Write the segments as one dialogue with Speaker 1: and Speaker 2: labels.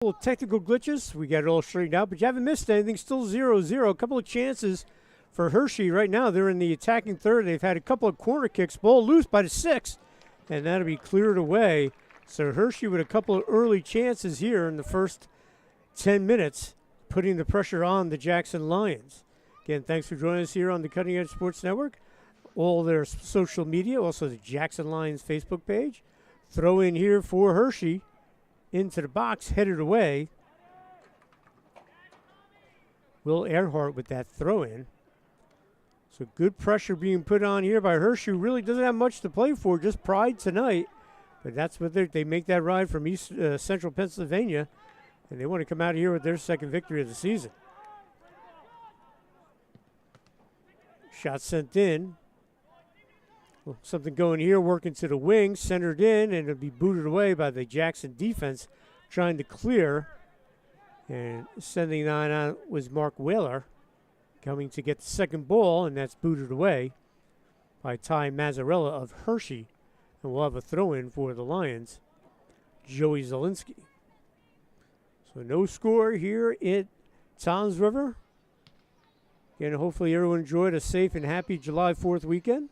Speaker 1: Little technical glitches. We got it all straightened out, but you haven't missed anything. Still 0-0. A couple of chances for Hershey right now. They're in the attacking third. They've had a couple of corner kicks. Ball loose by the 6, and that'll be cleared away. So Hershey with a couple of early chances here in the first 10 minutes, putting the pressure on the Jackson Lions. Again, thanks for joining us here on the Cutting Edge Sports Network. All their social media, also the Jackson Lions Facebook page. Throw in here for Hershey. Into the box, headed away. Will Earhart with that throw in. So good pressure being put on here by Hershey, who really doesn't have much to play for, just pride tonight. But that's what they make that ride from East Central Pennsylvania, and they want to come out of here with their second victory of the season. Shot sent in. Something going here, working to the wing, centered in, and it'll be booted away by the Jackson defense, trying to clear. And sending that on was Mark Whaler, coming to get the second ball, and that's booted away by Ty Mazzarella of Hershey. And we'll have a throw-in for the Lions, Joey Zielinski. So no score here at Toms River. Again, hopefully everyone enjoyed a safe and happy July 4th weekend.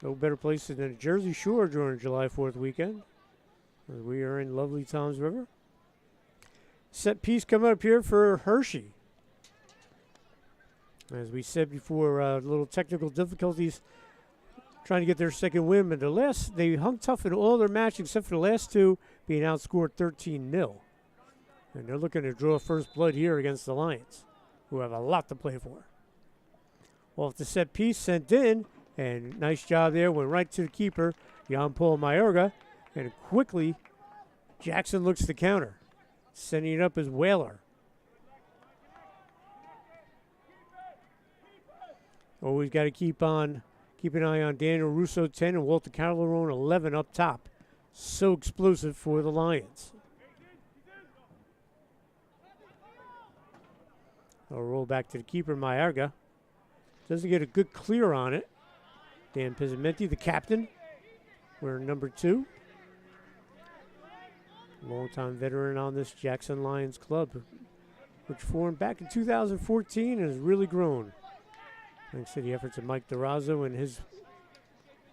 Speaker 1: No better place than the Jersey Shore during July 4th weekend. We are in lovely Toms River. Set piece coming up here for Hershey. As we said before, little technical difficulties trying to get their second win. But they hung tough in all their matches except for the last two, being outscored 13-0. And they're looking to draw first blood here against the Lions, who have a lot to play for. Off the set piece, sent in. And nice job there, went right to the keeper, Jan-Paul Mayorga. And quickly, Jackson looks to counter. Sending it up as Whaler. Always got to keep an eye on Daniel Russo, 10, and Walter Calderon, 11 up top. So explosive for the Lions. I'll roll back to the keeper, Mayorga. Doesn't get a good clear on it. Dan Pizzamenti, the captain, we're number 2. Longtime veteran on this Jackson Lions club, which formed back in 2014 and has really grown. Thanks to the efforts of Mike DeRozzo and his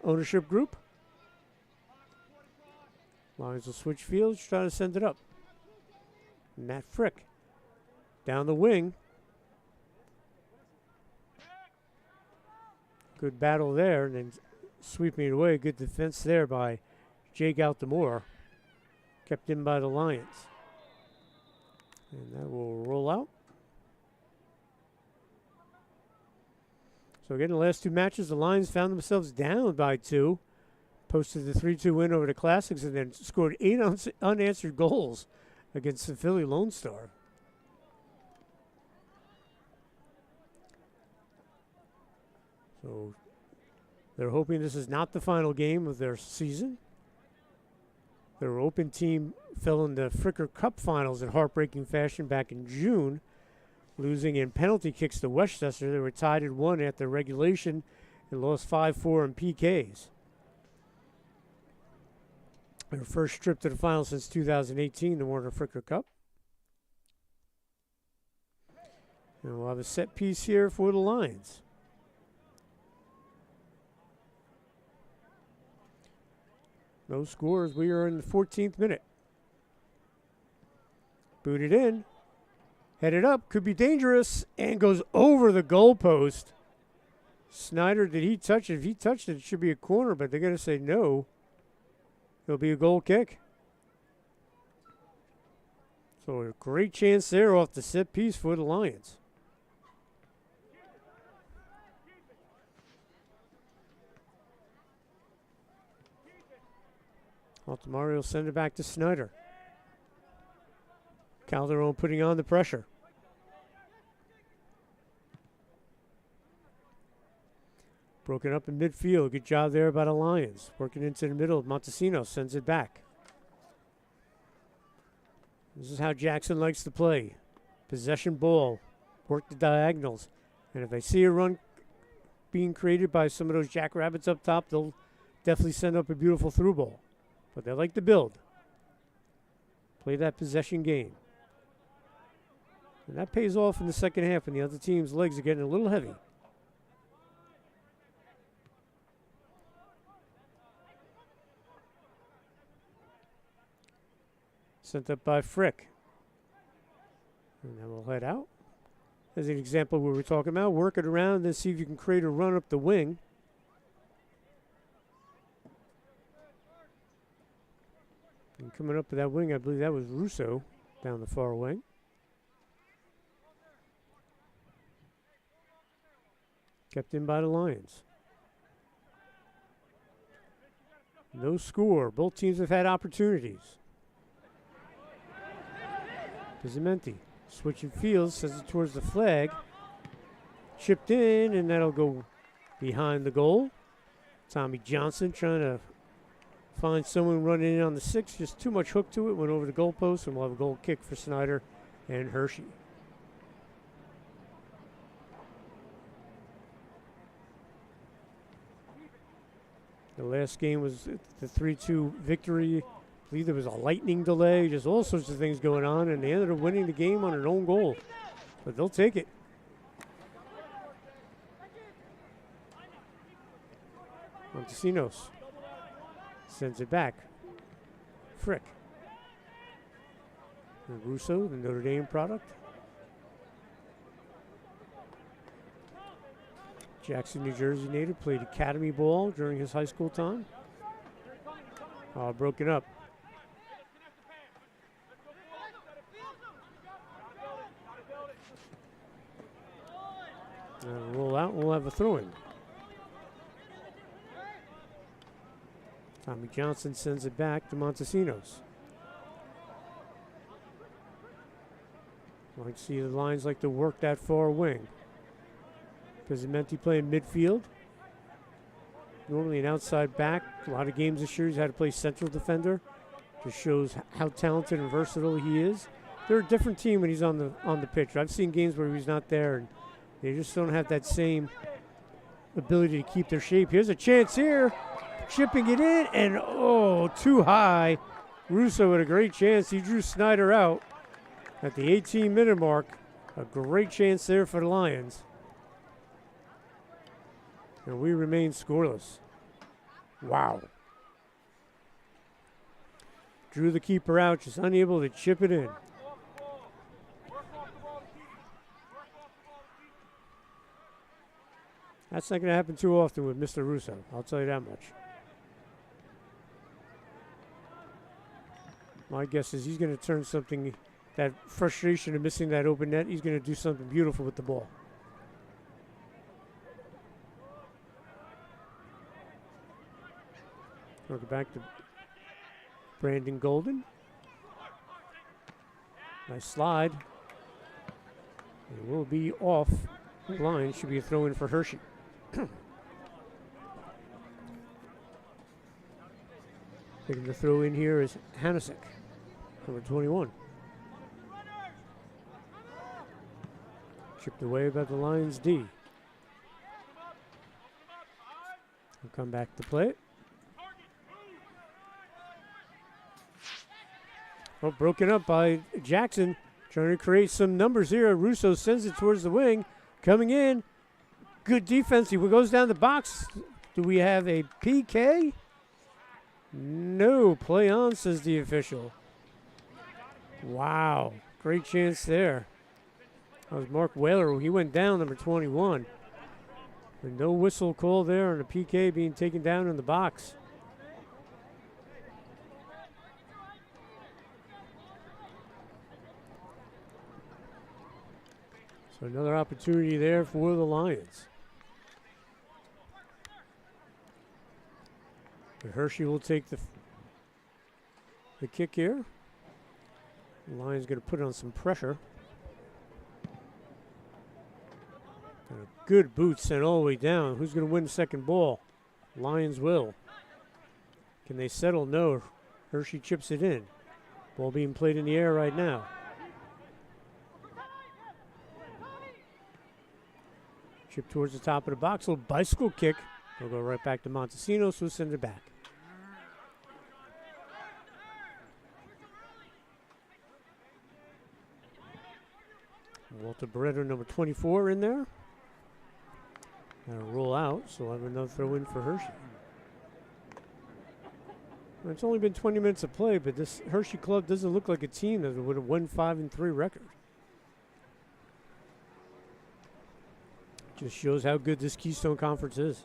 Speaker 1: ownership group. Lions will switch fields, try to send it up. Matt Frick down the wing. Good battle there, and then sweeping it away. Good defense there by Jake Altamore. Kept in by the Lions. And that will roll out. So again, the last two matches, the Lions found themselves down by 2. Posted the 3-2 win over the Classics, and then scored 8 unanswered goals against the Philly Lone Star. So they're hoping this is not the final game of their season. Their open team fell in the Fricker Cup finals in heartbreaking fashion back in June, losing in penalty kicks to Westchester. They were tied at 1 after regulation and lost 5-4 in PKs. Their first trip to the final since 2018, the Warner Fricker Cup. And we'll have a set piece here for the Lions. No scores. We are in the 14th minute. Booted in. Headed up. Could be dangerous. And goes over the goalpost. Snyder, did he touch it? If he touched it, it should be a corner, but they're going to say no. It'll be a goal kick. So a great chance there off the set piece for the Lions. Altamari will send it back to Snyder. Calderon putting on the pressure. Broken up in midfield. Good job there by the Lions. Working into the middle. Montesino sends it back. This is how Jackson likes to play. Possession ball. Work the diagonals. And if they see a run being created by some of those Jackrabbits up top, they'll definitely send up a beautiful through ball. But they like to build. Play that possession game. And that pays off in the second half, and the other team's legs are getting a little heavy. Sent up by Frick. And then we'll head out. As an example we were talking about, work it around and see if you can create a run up the wing. And coming up with that wing, I believe that was Russo down the far wing. Kept in by the Lions. No score. Both teams have had opportunities. Pizzamenti switching fields, sends it towards the flag. Chipped in, and that'll go behind the goal. Tommy Johnson trying to find someone running in on the 6. Just too much hook to it. Went over the goalpost, and we'll have a goal kick for Snyder and Hershey. The last game was the 3-2 victory. I believe there was a lightning delay, just all sorts of things going on, and they ended up winning the game on an own goal. But they'll take it. Montesinos sends it back. Frick. And Russo, the Notre Dame product. Jackson, New Jersey native, played academy ball during his high school time. Broken up. Roll out, we'll have a throw-in. Tommy Johnson sends it back to Montesinos. I can see the Lions like to work that far wing. Pizzamenti playing midfield. Normally an outside back. A lot of games this year he's had to play central defender. Just shows how talented and versatile he is. They're a different team when he's on the pitch. I've seen games where he's not there, and they just don't have that same ability to keep their shape. Here's a chance here. Chipping it in, and too high. Russo had a great chance. He drew Snyder out at the 18-minute mark. A great chance there for the Lions. And we remain scoreless. Wow. Drew the keeper out, just unable to chip it in. That's not going to happen too often with Mr. Russo, I'll tell you that much. My guess is he's going to turn something, that frustration of missing that open net, he's going to do something beautiful with the ball. We'll go back to Brandon Golden. Nice slide. It will be off the line. Should be a throw-in for Hershey. Taking the throw in here is Hanasek, number 21. Chipped away by the Lions D. We'll come back to play it. Broken up by Jackson, trying to create some numbers here. Russo sends it towards the wing. Coming in. Good defense. He goes down the box. Do we have a PK? No. Play on, says the official. Wow. Great chance there. That was Mark Whaler. He went down, number 21. And no whistle call there on a PK being taken down in the box. So another opportunity there for the Lions. But Hershey will take the kick here. The Lions going to put on some pressure. And a good boot sent all the way down. Who's going to win the second ball? Lions will. Can they settle? No. Hershey chips it in. Ball being played in the air right now. Chip towards the top of the box. Little bicycle kick. They'll go right back to Montesinos, who'll send it back. Walter Barreto, number 24, in there. That'll roll out, so we'll have another throw in for Hershey. It's only been 20 minutes of play, but this Hershey club doesn't look like a team that would have won 5-3 record. Just shows how good this Keystone Conference is.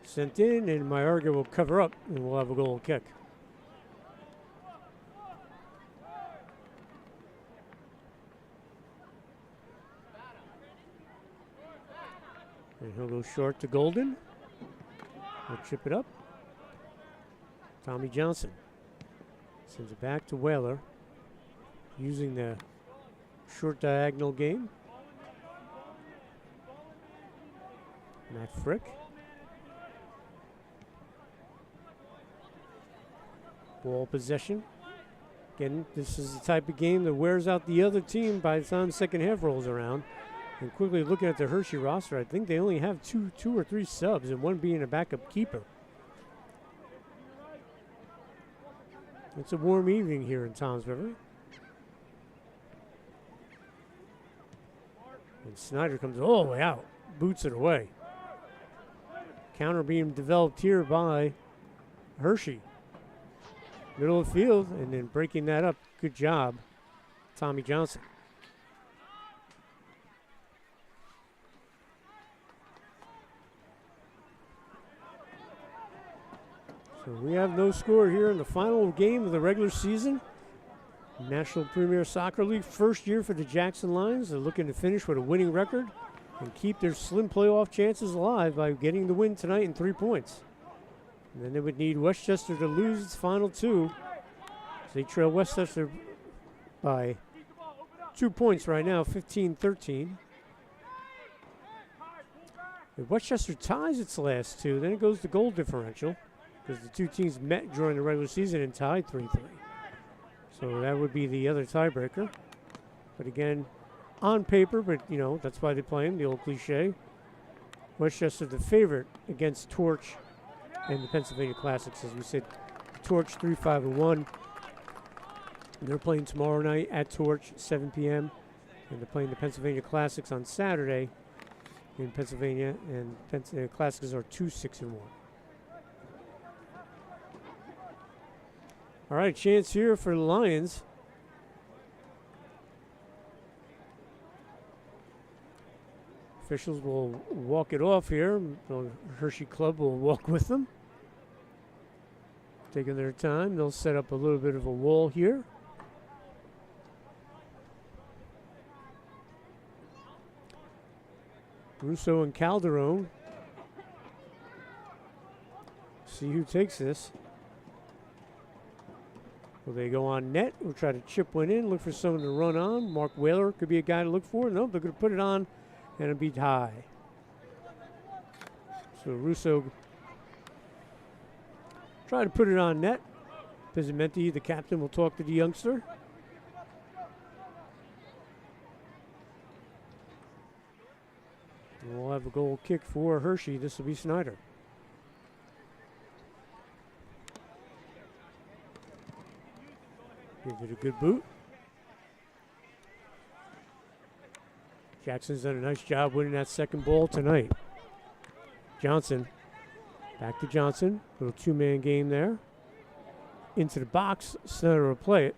Speaker 1: Sent in, and Mayorga will cover up, and we'll have a goal kick. And he'll go short to Golden. He'll chip it up. Tommy Johnson sends it back to Whaler, using the short diagonal game. Matt Frick. Ball possession. Again, this is the type of game that wears out the other team by the time the second half rolls around. And quickly looking at the Hershey roster, I think they only have two or three subs, and one being a backup keeper. It's a warm evening here in Toms River. And Snyder comes all the way out, boots it away. Counter being developed here by Hershey. Middle of the field, and then breaking that up. Good job, Tommy Johnson. So we have no score here in the final game of the regular season. National Premier Soccer League, first year for the Jackson Lions. They're looking to finish with a winning record and keep their slim playoff chances alive by getting the win tonight in 3 points. And then they would need Westchester to lose its final two. So they trail Westchester by 2 points right now, 15-13. If Westchester ties its last two, then it goes to goal differential, because the two teams met during the regular season and tied 3-3. So that would be the other tiebreaker. But again, on paper, but you know, that's why they play them, the old cliche. Westchester the favorite against Torch and the Pennsylvania Classics. As we said, Torch 3-5-1. They're playing tomorrow night at Torch, 7 p.m. And they're playing the Pennsylvania Classics on Saturday in Pennsylvania. And Pennsylvania Classics are 2-6-1. All right, chance here for the Lions. Officials will walk it off here. The Hershey Club will walk with them. Taking their time. They'll set up a little bit of a wall here. Russo and Calderon. See who takes this. Will they go on net? We'll try to chip one in, look for someone to run on. Mark Whaler could be a guy to look for. No, they're going to put it on and it'll be high. So Russo try to put it on net. Pizzamenti, the captain, will talk to the youngster. And we'll have a goal kick for Hershey. This will be Snyder. Give it a good boot. Jackson's done a nice job winning that second ball tonight. Johnson, back to Johnson. Little two-man game there. Into the box. Snyder will play it.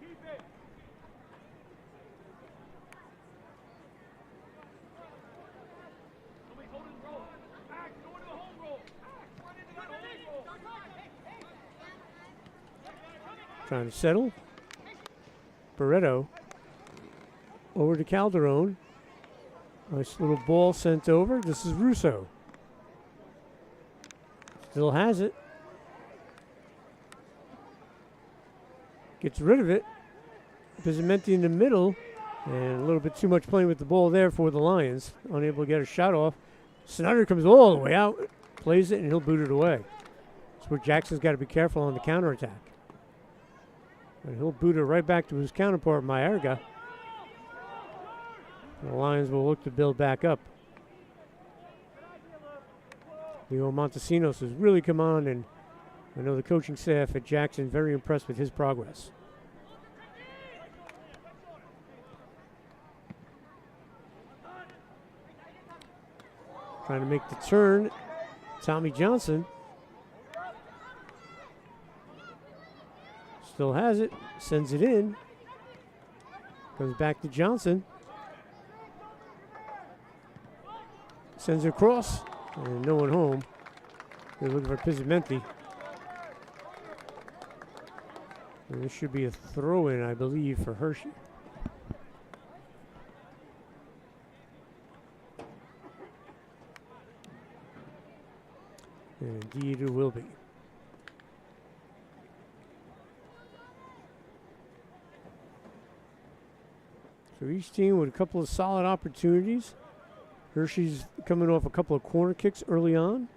Speaker 1: Trying to settle. Barreto over to Calderon. Nice little ball sent over. This is Russo. Still has it. Gets rid of it. Pizzamenti in the middle. And a little bit too much playing with the ball there for the Lions. Unable to get a shot off. Snyder comes all the way out. Plays it and he'll boot it away. That's where Jackson's got to be careful on the counterattack. And he'll boot it right back to his counterpart, Mayorga. The Lions will look to build back up. Leo Montesinos has really come on and I know the coaching staff at Jackson very impressed with his progress. Trying to make the turn, Tommy Johnson. Still has it, sends it in. Comes back to Johnson. Sends it across, and no one home. They're looking for Pizzamenti. And this should be a throw-in, I believe, for Hershey. And indeed it will be. So each team with a couple of solid opportunities. Hershey's coming off a couple of corner kicks early on.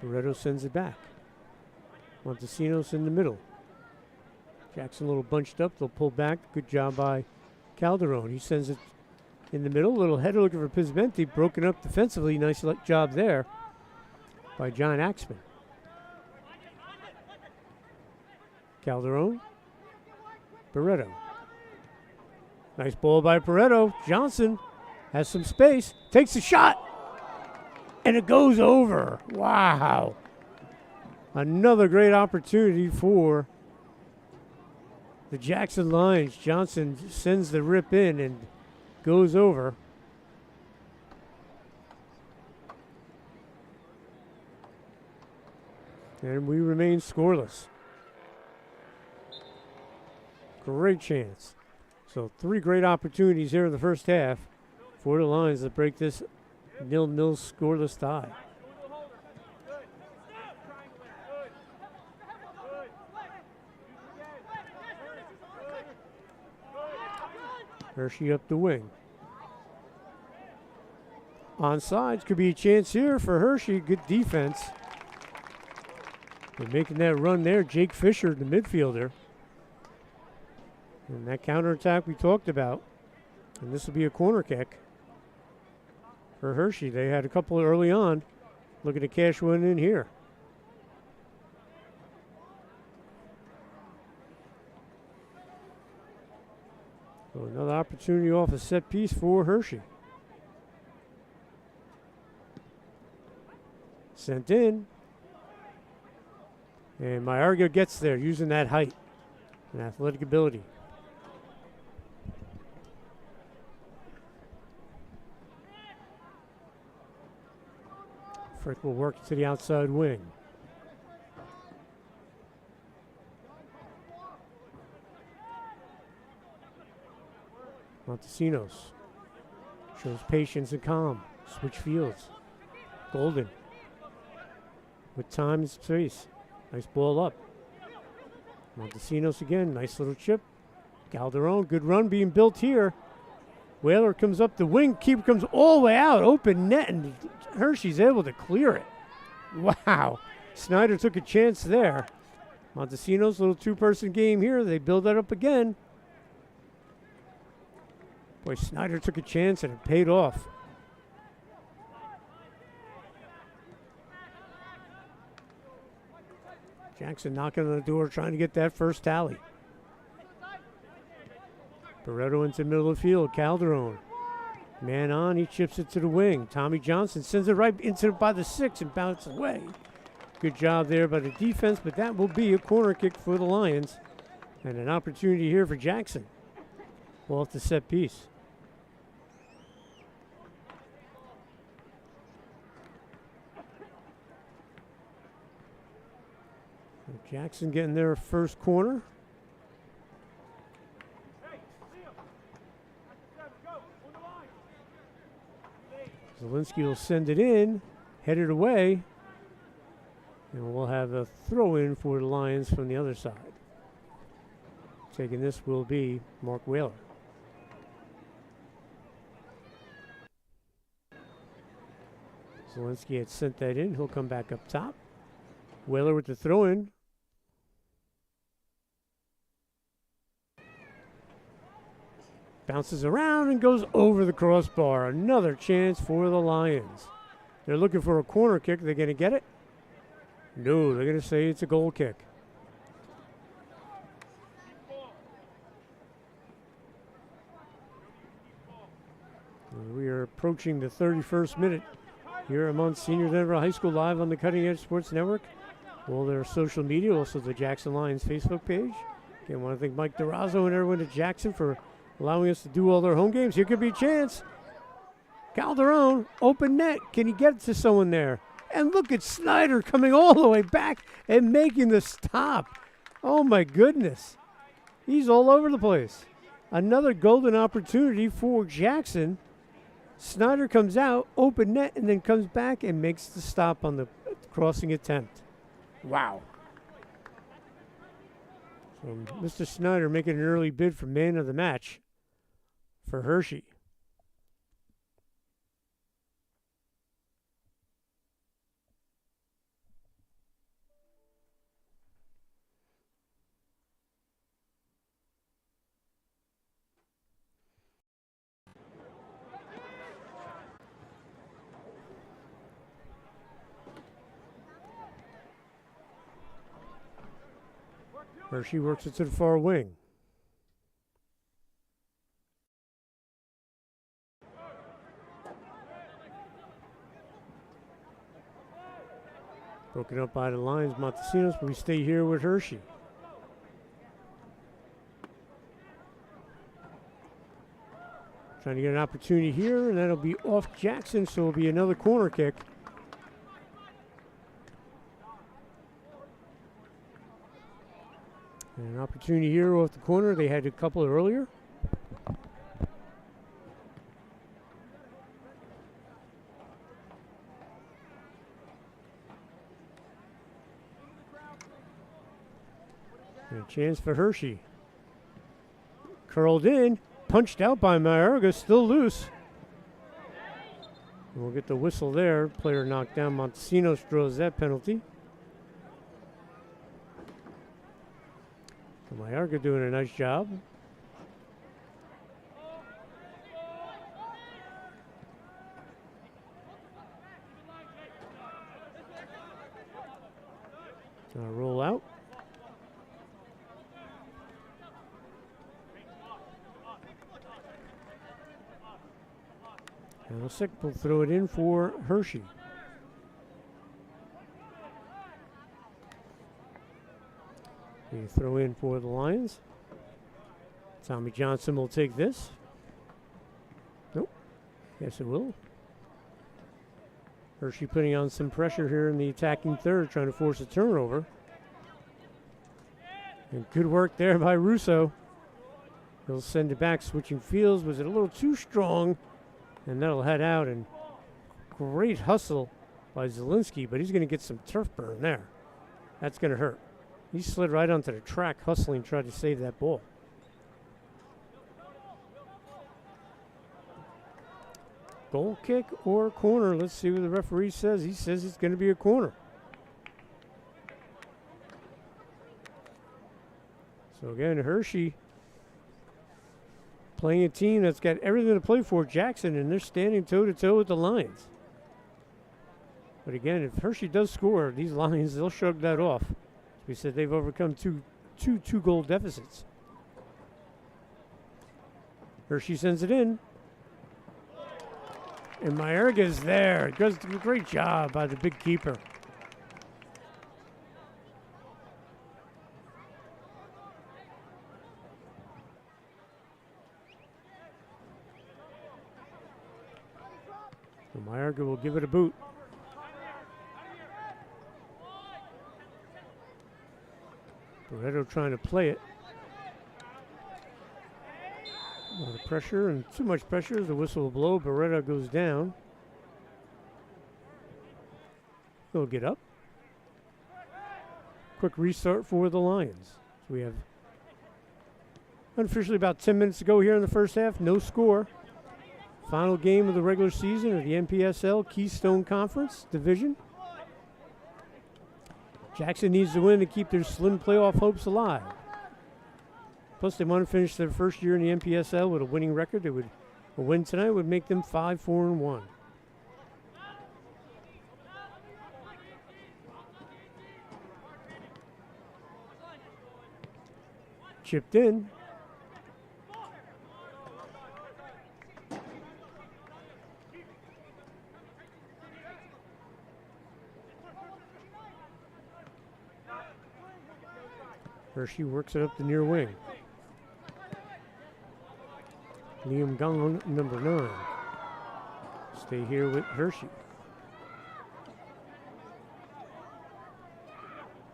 Speaker 1: Barreto sends it back. Montesinos in the middle. Jackson a little bunched up. They'll pull back. Good job by Calderon. He sends it in the middle. Little header looking for Pizzamenti. Broken up defensively. Nice job there by John Axman. Calderon. Barreto. Nice ball by Barreto. Johnson has some space. Takes a shot. And it goes over. Wow. Another great opportunity for the Jackson Lions. Johnson sends the rip in and goes over. And we remain scoreless. Great chance. So 3 great opportunities here in the first half for the Lions to break this 0-0 scoreless tie. Hershey up the wing. Onsides could be a chance here for Hershey. Good defense. They're making that run there. Jake Fisher, the midfielder. And that counterattack we talked about. And this will be a corner kick for Hershey. They had a couple early on. Looking to cash one in here. So another opportunity off a set piece for Hershey. Sent in. And Mayorga gets there using that height and athletic ability. Frick will work to the outside wing. Montesinos shows patience and calm. Switch fields. Golden with time and space. Nice ball up. Montesinos again. Nice little chip. Calderon. Good run being built here. Whaler comes up the wing. Keeper comes all the way out. Open net. And Hershey's able to clear it. Wow. Snyder took a chance there. Montesinos, little 2-person game here. They build that up again. Boy, Snyder took a chance and it paid off. Jackson knocking on the door, trying to get that first tally. Barreto into the middle of the field. Calderon. Man on, he chips it to the wing. Tommy Johnson sends it right into by the 6 and bounces away. Good job there by the defense, but that will be a corner kick for the Lions. And an opportunity here for Jackson. Off the set piece. Jackson getting their first corner. Zielinski will send it in, head it away, and we'll have a throw-in for the Lions from the other side. Taking this will be Mark Whaler. Zielinski had sent that in. He'll come back up top. Whaler with the throw-in. Bounces around and goes over the crossbar. Another chance for the Lions. They're looking for a corner kick. They're going to get it? No, they're going to say it's a goal kick. We are approaching the 31st minute here at Monsignor Denver High School, live on the Cutting Edge Sports Network. All their social media, also the Jackson Lions Facebook page. Again, I want to thank Mike DeRozzo and everyone at Jackson for allowing us to do all their home games. Here could be a chance. Calderon, open net. Can he get to someone there? And look at Snyder coming all the way back and making the stop. Oh, my goodness. He's all over the place. Another golden opportunity for Jackson. Snyder comes out, open net, and then comes back and makes the stop on the crossing attempt. Wow. So Mr. Snyder making an early bid for man of the match for Hershey. Hershey works it to the far wing. Broken up by the Lions, Montesinos, but we stay here with Hershey. Trying to get an opportunity here, and that'll be off Jackson, so it'll be another corner kick. And an opportunity here off the corner. They had a couple earlier. And a chance for Hershey. Curled in, punched out by Mayorga, still loose. And we'll get the whistle there. Player knocked down. Montesinos draws that penalty. Mayorga doing a nice job. Roll out. And Lisick will throw it in for Hershey. We throw in for the Lions. Tommy Johnson will take this. Nope. Yes, it will. Hershey putting on some pressure here in the attacking third, trying to force a turnover. And good work there by Russo. He'll send it back, switching fields. Was it a little too strong? And that'll head out. And great hustle by Zielinski, but he's going to get some turf burn there. That's going to hurt. He slid right onto the track, hustling, tried to save that ball. Goal kick or corner? Let's see what the referee says. He says it's going to be a corner. So again, Hershey playing a team that's got everything to play for, Jackson, and they're standing toe-to-toe with the Lions. But again, if Hershey does score, these Lions, they'll shrug that off. We said they've overcome two goal deficits. Hershey sends it in. And Mayorga's there. Does a great job by the big keeper. So Mayorga will give it a boot. Barreto trying to play it. A lot of pressure and too much pressure. The whistle will blow. Barreto goes down. He'll get up. Quick restart for the Lions. So we have unofficially about 10 minutes to go here in the first half. No score. Final game of the regular season of the NPSL Keystone Conference Division. Jackson needs to win to keep their slim playoff hopes alive. Plus, they want to finish their first year in the NPSL with a winning record. A win tonight would make them 5-4-1. Chipped in. Hershey works it up the near wing. Liam Gong, number 9. Stay here with Hershey.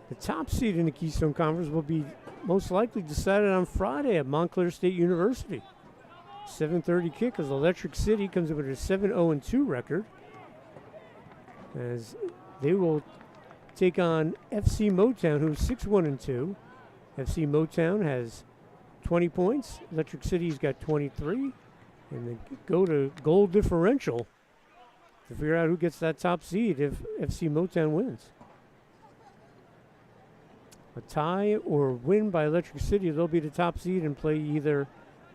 Speaker 1: The top seed in the Keystone Conference will be most likely decided on Friday at Montclair State University. 7:30 kick as Electric City comes in with a 7-0-2 record, as they will take on FC Motown, who's 6-1-2. FC Motown has 20 points. Electric City's got 23. And they go to goal differential to figure out who gets that top seed if FC Motown wins. A tie or win by Electric City, they'll be the top seed and play either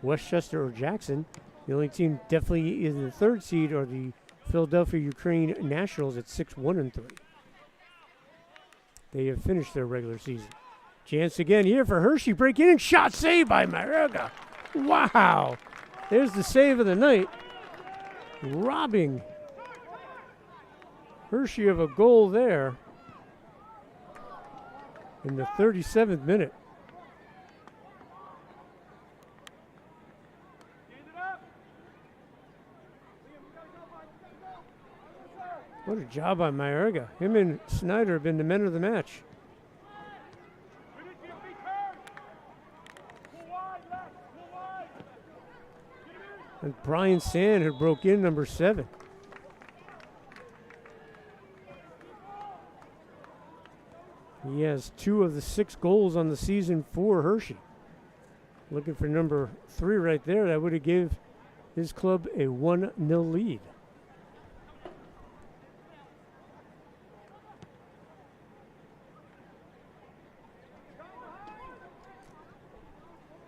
Speaker 1: Westchester or Jackson. The only team definitely is the third seed are the Philadelphia Ukraine Nationals at 6-1-3. They have finished their regular season. Chance again here for Hershey, breaking in, shot saved by Mariga. Wow, there's the save of the night, robbing Hershey of a goal there in the 37th minute. What a job by Mariga. Him and Snyder have been the men of the match. And Brian Sand, who broke in, number 7. He has 2 of the 6 goals on the season for Hershey. Looking for number 3 right there. That would have gave his club a 1-0 lead.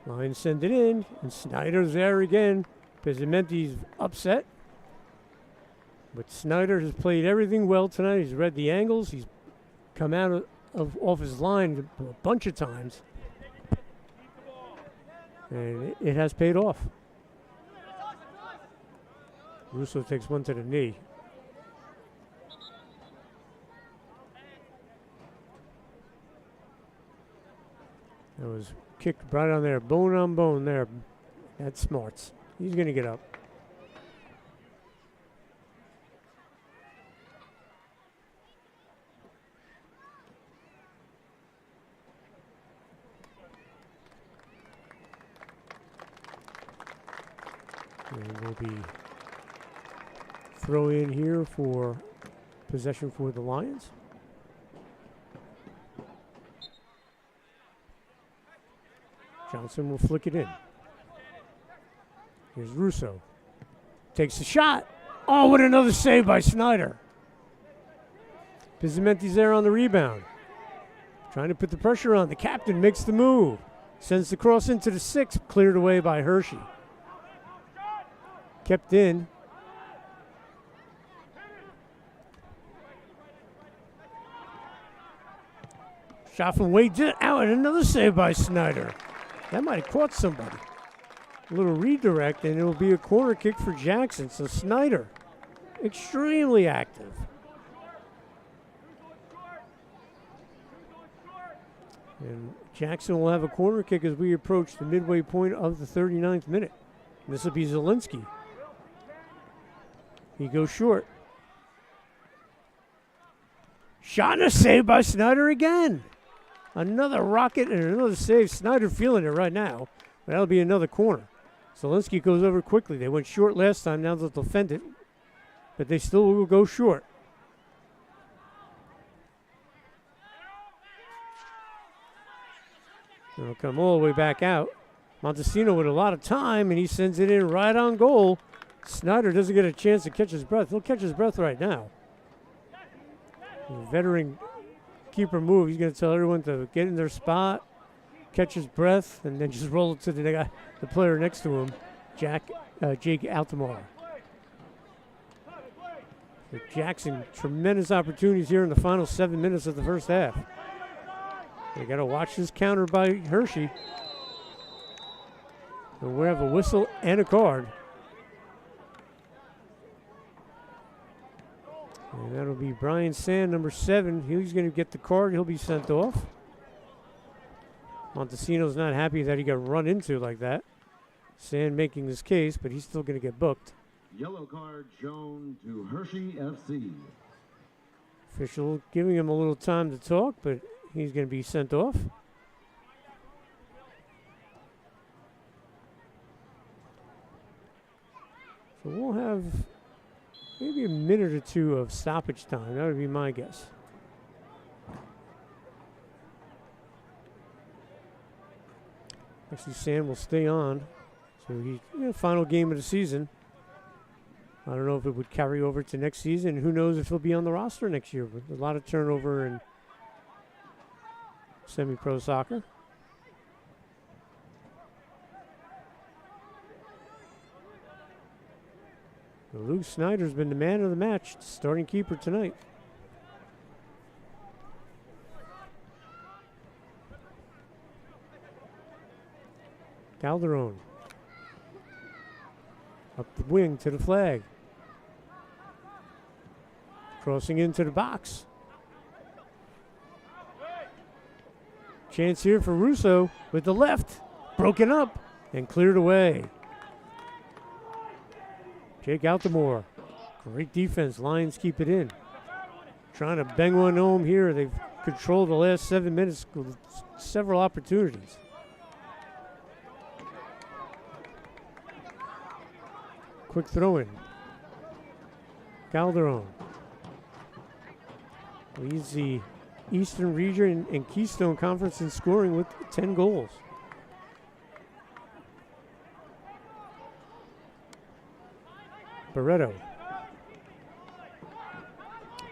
Speaker 1: Lions send it in, and Snyder's there again. Pizzamenti's upset. But Snyder has played everything well tonight. He's read the angles. He's come out off his line a bunch of times. And it has paid off. Russo takes one to the knee. That was kicked right on there, bone on bone there. That's Smarts. He's going to get up. And we'll be throw in here for possession for the Lions. Johnson will flick it in. Here's Russo. Takes the shot. Oh, what another save by Snyder. Pizzamenti's there on the rebound. Trying to put the pressure on. The captain makes the move. Sends the cross into the 6. Cleared away by Hershey. Kept in. Shot from way out, and another save by Snyder. That might have caught somebody. A little redirect, and it will be a corner kick for Jackson. So Snyder, extremely active. And Jackson will have a corner kick as we approach the midway point of the 39th minute. And this will be Zielinski. He goes short. Shot and a save by Snyder again. Another rocket and another save. Snyder feeling it right now. But that'll be another corner. Zielinski goes over quickly. They went short last time. Now they'll defend it. But they still will go short. They'll come all the way back out. Montesino with a lot of time, and he sends it in right on goal. Snyder doesn't get a chance to catch his breath. He'll catch his breath right now. The veteran keeper move. He's going to tell everyone to get in their spot. catch his breath, and then just roll it to the player next to him, Jake Altamar. So Jackson, tremendous opportunities here in the final 7 minutes of the first half. They got to watch this counter by Hershey. And we have a whistle and a card. And that'll be Brian Sand, number 7. He's going to get the card. He'll be sent off. Montesino's not happy that he got run into like that. Sand making his case, but he's still going to get booked.
Speaker 2: Yellow card shown to Hershey FC.
Speaker 1: Official giving him a little time to talk, but he's going to be sent off. So we'll have maybe a minute or two of stoppage time. That would be my guess. Actually, Sam will stay on. So he's final game of the season. I don't know if it would carry over to next season. Who knows if he'll be on the roster next year. With a lot of turnover in semi-pro soccer. Luke Snyder's been the man of the match, starting keeper tonight. Calderon. Up the wing to the flag. Crossing into the box. Chance here for Russo with the left. Broken up and cleared away. Jake Altamore. Great defense. Lions keep it in. Trying to bang one home here. They've controlled the last 7 minutes with several opportunities. Quick throw in. Calderon leads the Eastern Region and Keystone Conference in scoring with 10 goals. Barreto.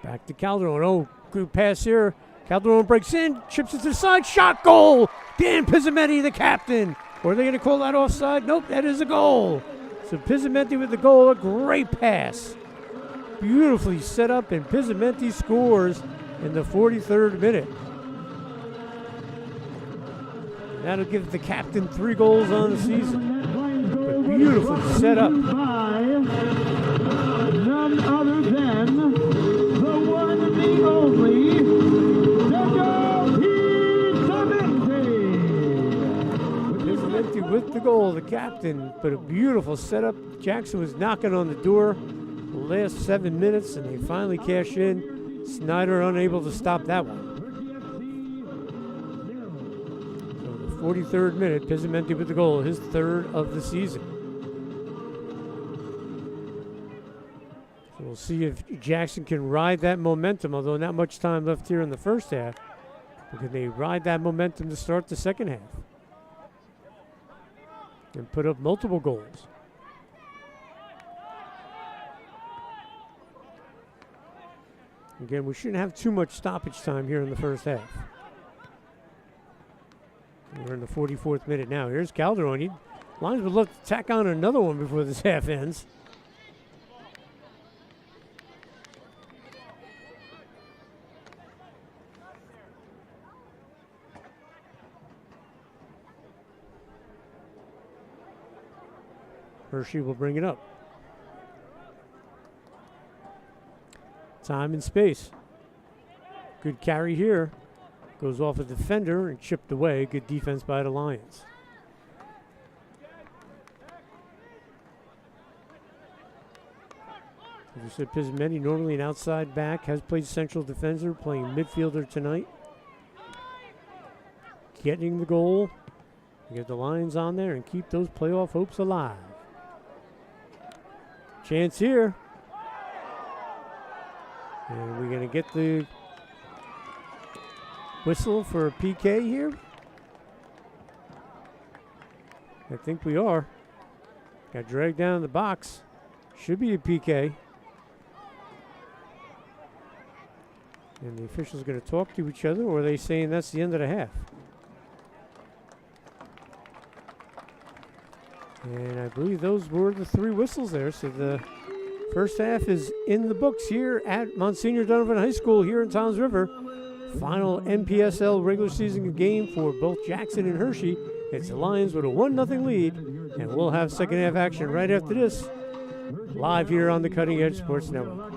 Speaker 1: Back to Calderon. Oh, good pass here. Calderon breaks in, chips it to the side, shot, goal! Dan Pizzamenti, the captain. Or are they going to call that offside? Nope, that is a goal. So Pizzamenti with the goal, a great pass. Beautifully set up, and Pizzamenti scores in the 43rd minute. That'll give the captain 3 goals on the season. But beautifully set up.
Speaker 2: None other than the one, the only,
Speaker 1: Pizzamenti with the goal, the captain, but a beautiful setup. Jackson was knocking on the door the last 7 minutes, and they finally cash in. Snyder unable to stop that one. So the 43rd minute, Pizzamenti with the goal, his 3rd of the season. So we'll see if Jackson can ride that momentum, although not much time left here in the first half. But can they ride that momentum to start the second half and put up multiple goals? Again, we shouldn't have too much stoppage time here in the first half. We're in the 44th minute now. Here's Calderon. Lions would love to tack on another one before this half ends. Hershey will bring it up. Time and space. Good carry here. Goes off a defender and chipped away. Good defense by the Lions. As you said, Pizzamenti, normally an outside back, has played central defender, playing midfielder tonight. Getting the goal. Get the Lions on there and keep those playoff hopes alive. Chance here. And we're going to get the whistle for a PK here. I think we are. Got dragged down in the box. Should be a PK. And the officials going to talk to each other, or are they saying that's the end of the half? And I believe those were the 3 whistles there. So the first half is in the books here at Monsignor Donovan High School here in Toms River. Final NPSL regular season game for both Jackson and Hershey. It's the Lions with a 1-0 lead, and we'll have second half action right after this, live here on the Cutting Edge Sports Network.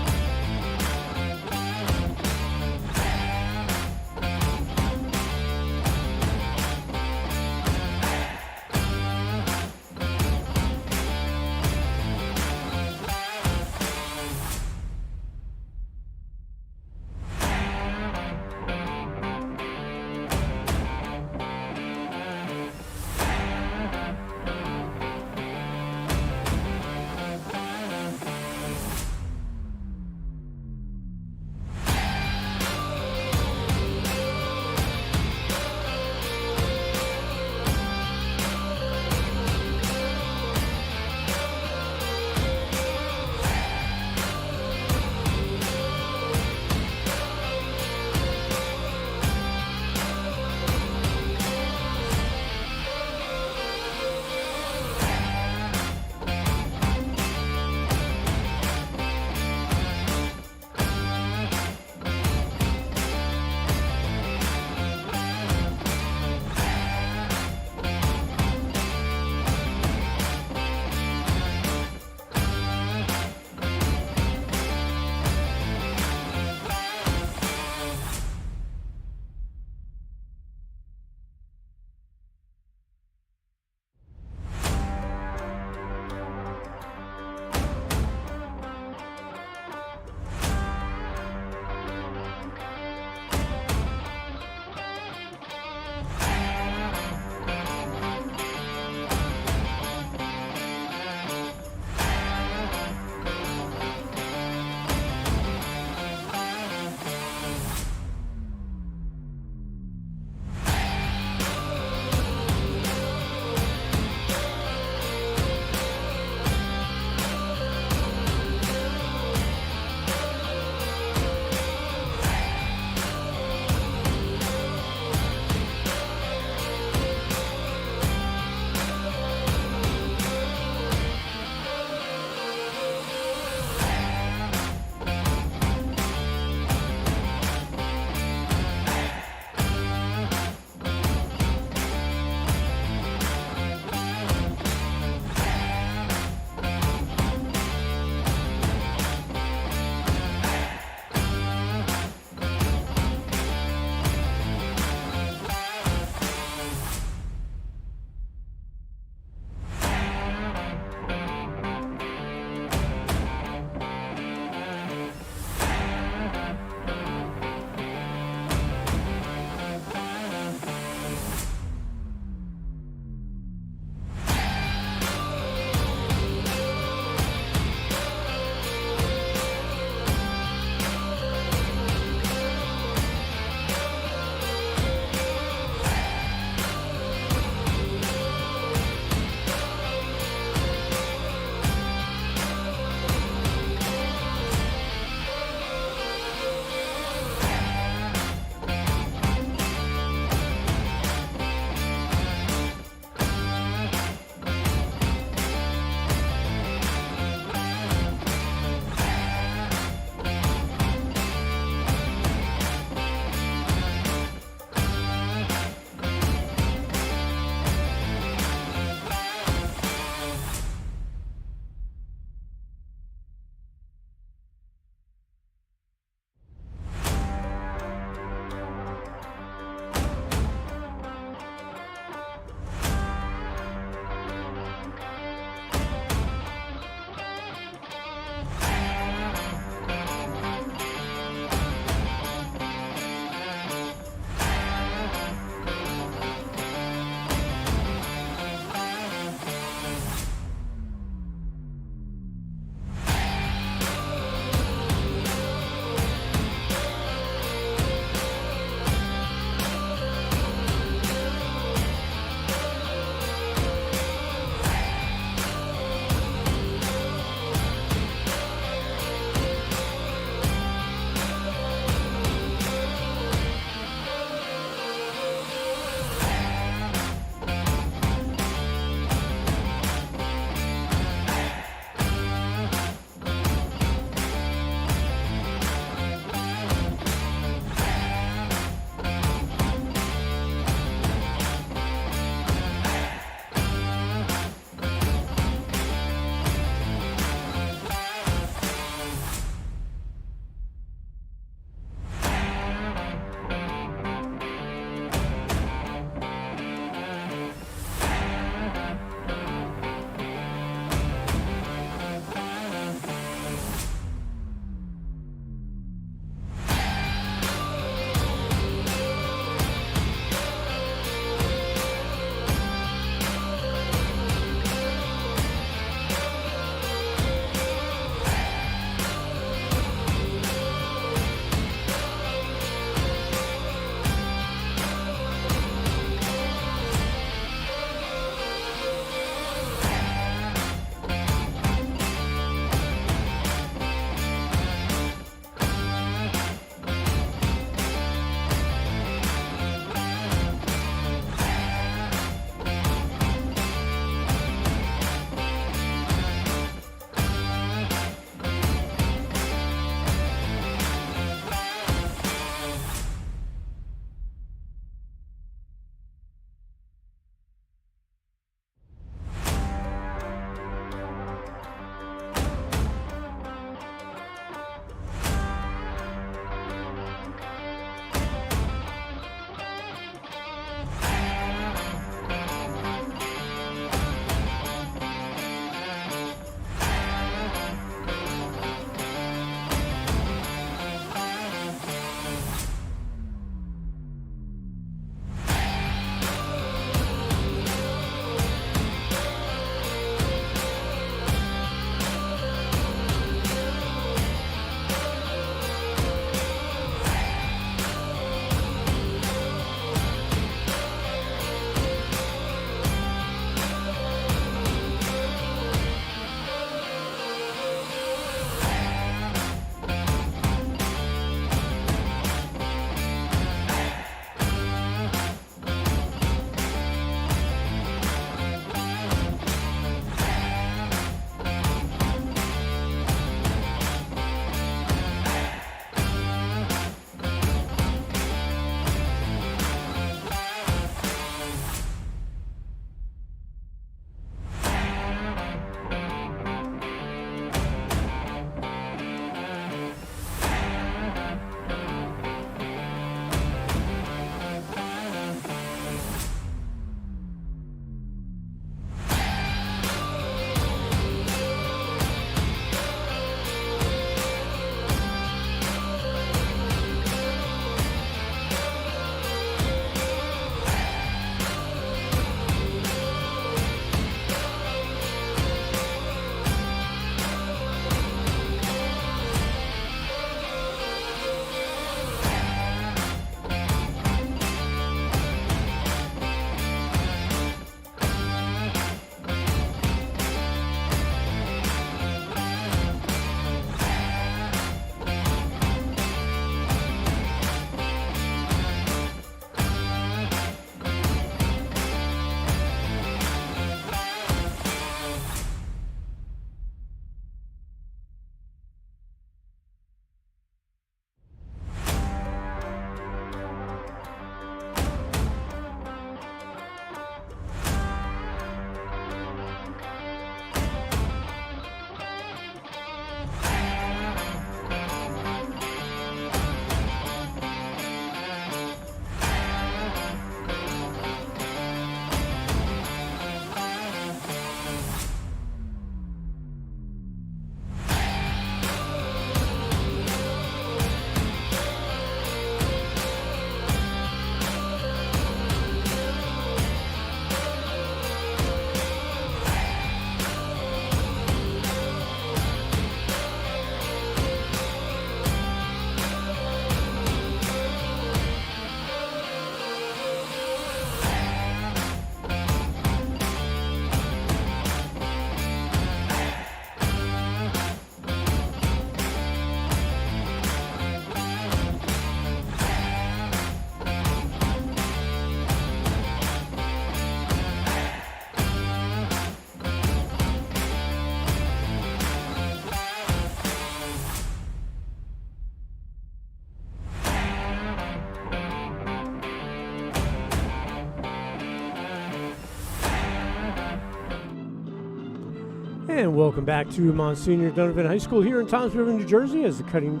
Speaker 1: And welcome back to Monsignor Donovan High School here in Toms River, New Jersey, as the Cutting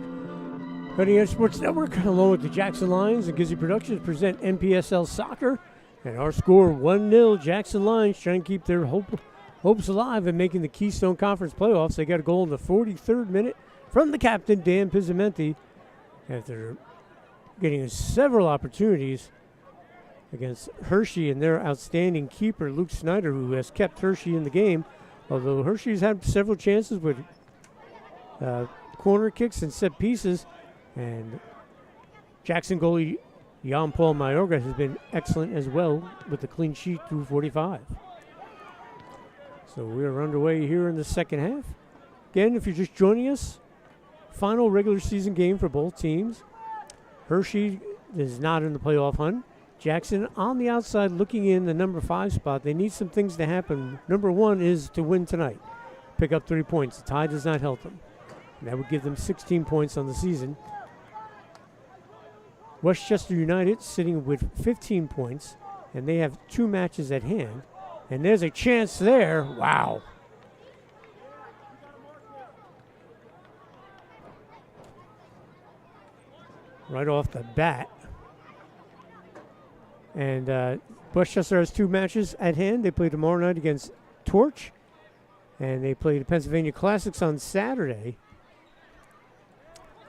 Speaker 1: Edge Sports Network, along with the Jackson Lions and Gizzy Productions, present NPSL Soccer. And our score, 1-0, Jackson Lions trying to keep their hopes alive and making the Keystone Conference playoffs. They got a goal in the 43rd minute from the captain, Dan Pizzamenti, after getting several opportunities against Hershey and their outstanding keeper, Luke Snyder, who has kept Hershey in the game. Although Hershey's had several chances with corner kicks and set pieces, and Jackson goalie Jan-Paul Mayorga has been excellent as well with the clean sheet through 45. So we are underway here in the second half. Again, if you're just joining us, final regular season game for both teams. Hershey is not in the playoff hunt. Jackson on the outside looking in the number 5 spot. They need some things to happen. Number 1 is to win tonight. Pick up 3 points. The tie does not help them. And that would give them 16 points on the season. Westchester United sitting with 15 points, and they have 2 matches at hand. And there's a chance there. Wow. Right off the bat. And Westchester has 2 matches at hand. They play tomorrow night against Torch, and they play the Pennsylvania Classics on Saturday.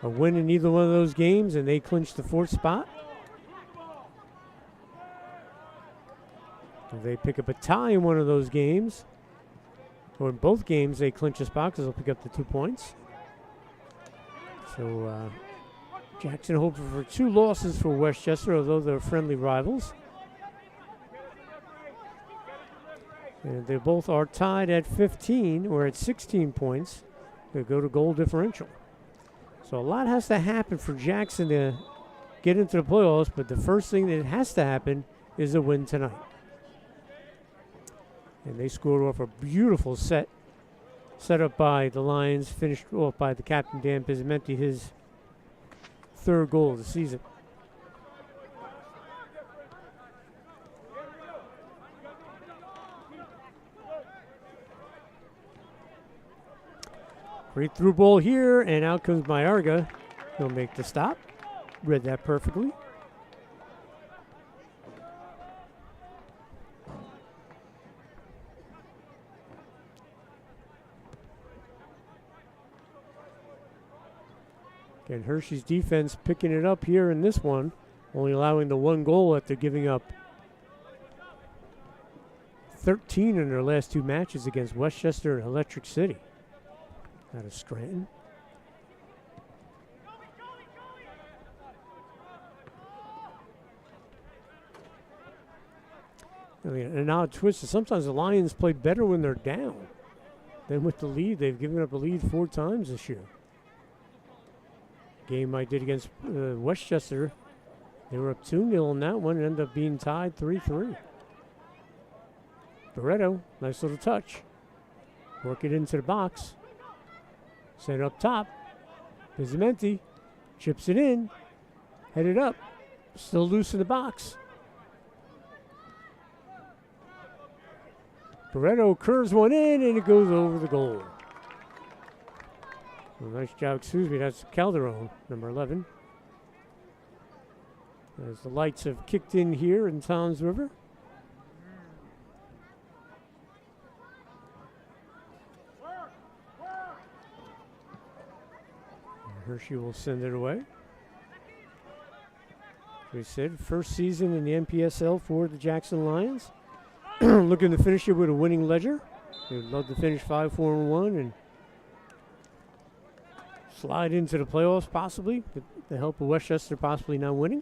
Speaker 1: A win in either one of those games, and they clinch the 4th spot. If they pick up a tie in one of those games, or in both games, they clinch a spot because they'll pick up the 2 points. So Jackson hoping for 2 losses for Westchester, although they're friendly rivals. And they both are tied at 15 or at 16 points. They go to goal differential. So a lot has to happen for Jackson to get into the playoffs, but the first thing that has to happen is a win tonight. And they scored off a beautiful set up by the Lions, finished off by the captain, Dan Pizzamenti, his 3rd goal of the season. Great through ball here, and out comes Mayorga. He'll make the stop. Read that perfectly. Again, Hershey's defense picking it up here in this one, only allowing the 1 goal after giving up 13 in their last 2 matches against Westchester and Electric City out of Scranton. I mean, an odd twist is sometimes the Lions play better when they're down than with the lead. They've given up a lead 4 times this year. Game I did against Westchester, they were up 2-0 in that one and ended up being tied 3-3. Barreto, nice little touch. Work it into the box. Set it up top. Pizzamenti chips it in. Headed up. Still loose in the box. Barreto curves one in and it goes over the goal. Well, nice job, that's Calderon, number 11. As the lights have kicked in here in Toms River. Hershey will send it away. As we said, first season in the NPSL for the Jackson Lions. Looking to finish it with a winning ledger. They would love to finish 5-4-1 and slide into the playoffs possibly, with the help of Westchester possibly not winning,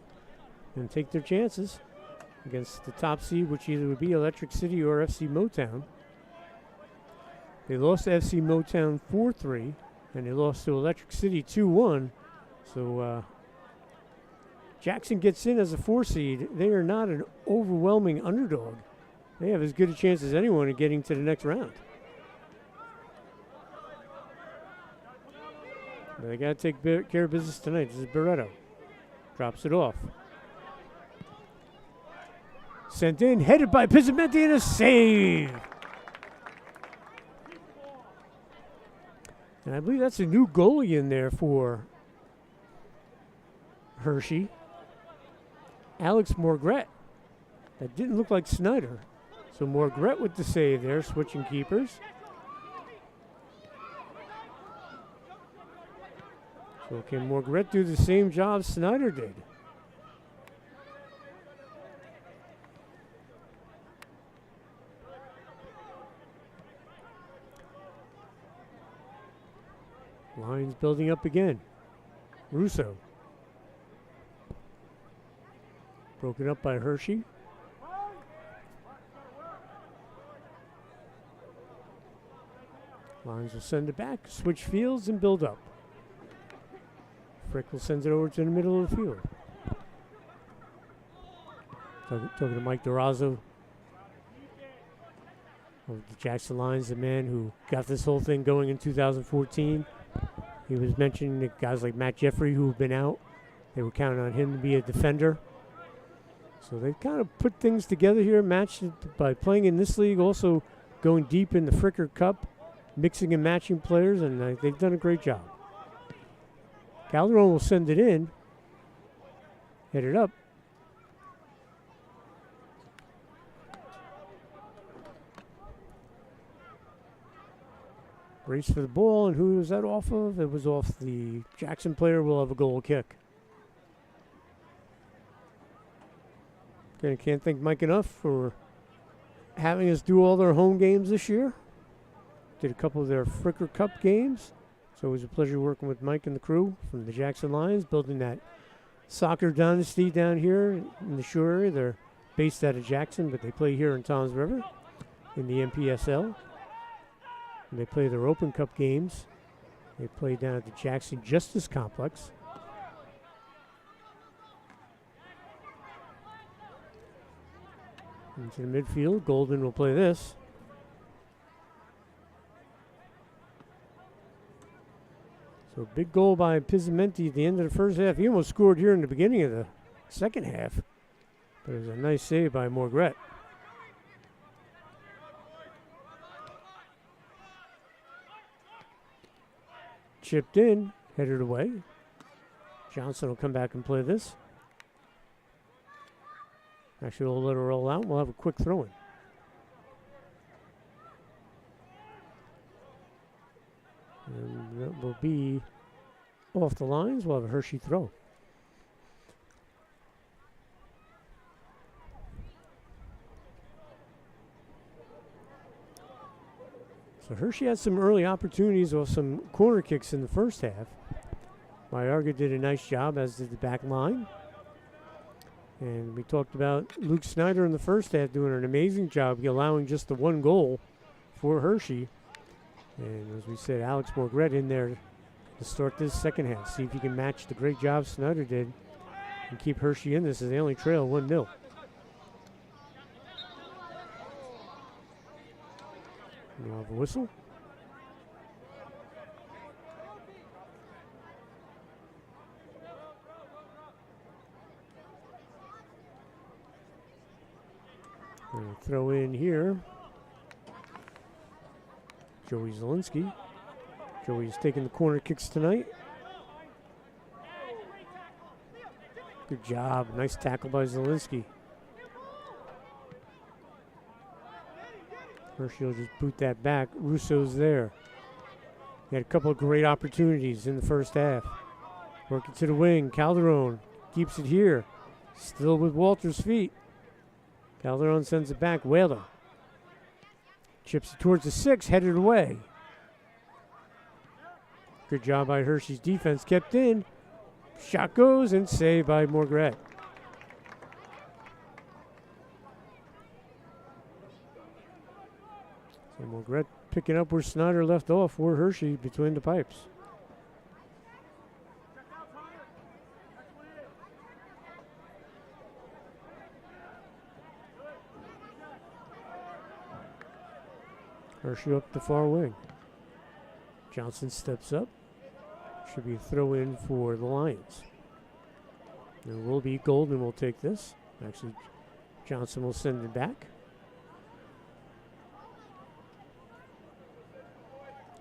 Speaker 1: and take their chances against the top seed, which either would be Electric City or FC Motown. They lost to FC Motown 4-3, and they lost to Electric City 2-1. So Jackson gets in as a 4 seed. They are not an overwhelming underdog. They have as good a chance as anyone of getting to the next round. They got to take care of business tonight. This is Barreto. Drops it off. Sent in, headed by Pizzamenti, and a save. And I believe that's a new goalie in there for Hershey. Alex Morgret. That didn't look like Snyder. So Morgret with the save there, switching keepers. So can Morgret do the same job Snyder did? Lions building up again. Russo. Broken up by Hershey. Lions will send it back, switch fields, and build up. Frick will send it over to the middle of the field. Talking to Mike Durazo of the Jackson Lions, the man who got this whole thing going in 2014. He was mentioning that guys like Matt Jeffrey who have been out, they were counting on him to be a defender. So they've kind of put things together here, matched it by playing in this league, also going deep in the Fricker Cup, mixing and matching players, and they've done a great job. Calderon will send it in, head it up. Race for the ball, and who was that off of? It was off the Jackson player. Will have a goal kick. Okay, can't thank Mike enough for having us do all their home games this year. Did a couple of their Fricker Cup games. So it was a pleasure working with Mike and the crew from the Jackson Lions, building that soccer dynasty down here in the shore area. They're based out of Jackson, but they play here in Toms River in the MPSL. And they play their Open Cup games. They play down at the Jackson Justice Complex. Into the midfield, Golden will play this. So big goal by Pizzamenti at the end of the first half. He almost scored here in the beginning of the second half. But it was a nice save by Morgret. Chipped in, headed away. Johnson will come back and play this. Actually, we'll let it roll out. We'll have a quick throw-in. And that will be off the lines. We'll have a Hershey throw. So Hershey had some early opportunities off some corner kicks in the first half. Mayorga did a nice job, as did the back line. And we talked about Luke Snyder in the first half doing an amazing job, allowing just the one goal for Hershey. And as we said, Alex Morgret in there to start this second half. See if he can match the great job Snyder did and keep Hershey in this as they only trail 1-0. We'll have a whistle. We'll throw in here Joey Zielinski. Joey's taking the corner kicks tonight. Good job. Nice tackle by Zielinski. Hershey will just boot that back. Russo's there. He had a couple of great opportunities in the first half. Working to the wing. Calderon keeps it here. Still with Walter's feet. Calderon sends it back. Whaler chips it towards the 6, headed away. Good job by Hershey's defense. Kept in. Shot goes and saved by Morgret. So Morgret picking up where Snyder left off for Hershey between the pipes. Hershey up the far wing. Johnson steps up. Should be a throw in for the Lions. There will be Golden will take this. Actually, Johnson will send it back.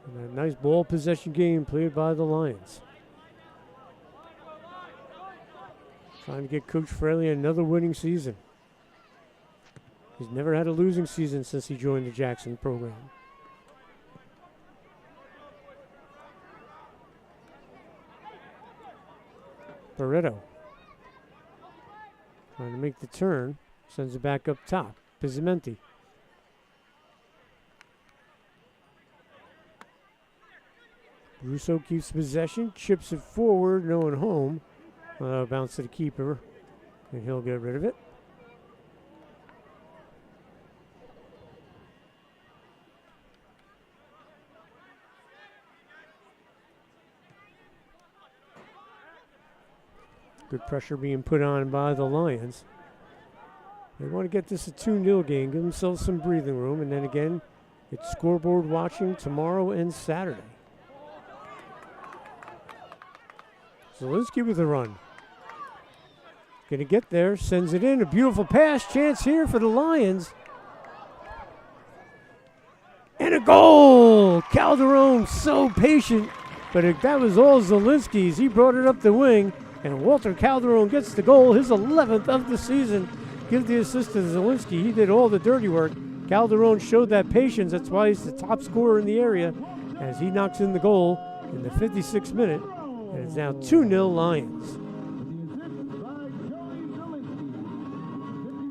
Speaker 1: And a nice ball possession game played by the Lions. Trying to get Coach Fraley another winning season. He's never had a losing season since he joined the Jackson program. Barreto trying to make the turn, sends it back up top. Pizzamenti. Russo keeps possession, chips it forward, no one home. Bounce to the keeper, and he'll get rid of it. Good pressure being put on by the Lions. They want to get this a 2-0 game, give themselves some breathing room, and then again, it's scoreboard watching tomorrow and Saturday. Zielinski with a run. Gonna get there, sends it in, a beautiful pass, chance here for the Lions. And a goal! Calderon so patient, but that was all Zielinski's. He brought it up the wing, and Walter Calderon gets the goal, his 11th of the season. Give the assist to Zielinski. He did all the dirty work. Calderon showed that patience. That's why he's the top scorer in the area as he knocks in the goal in the 56th minute. And it's now 2-0 Lions.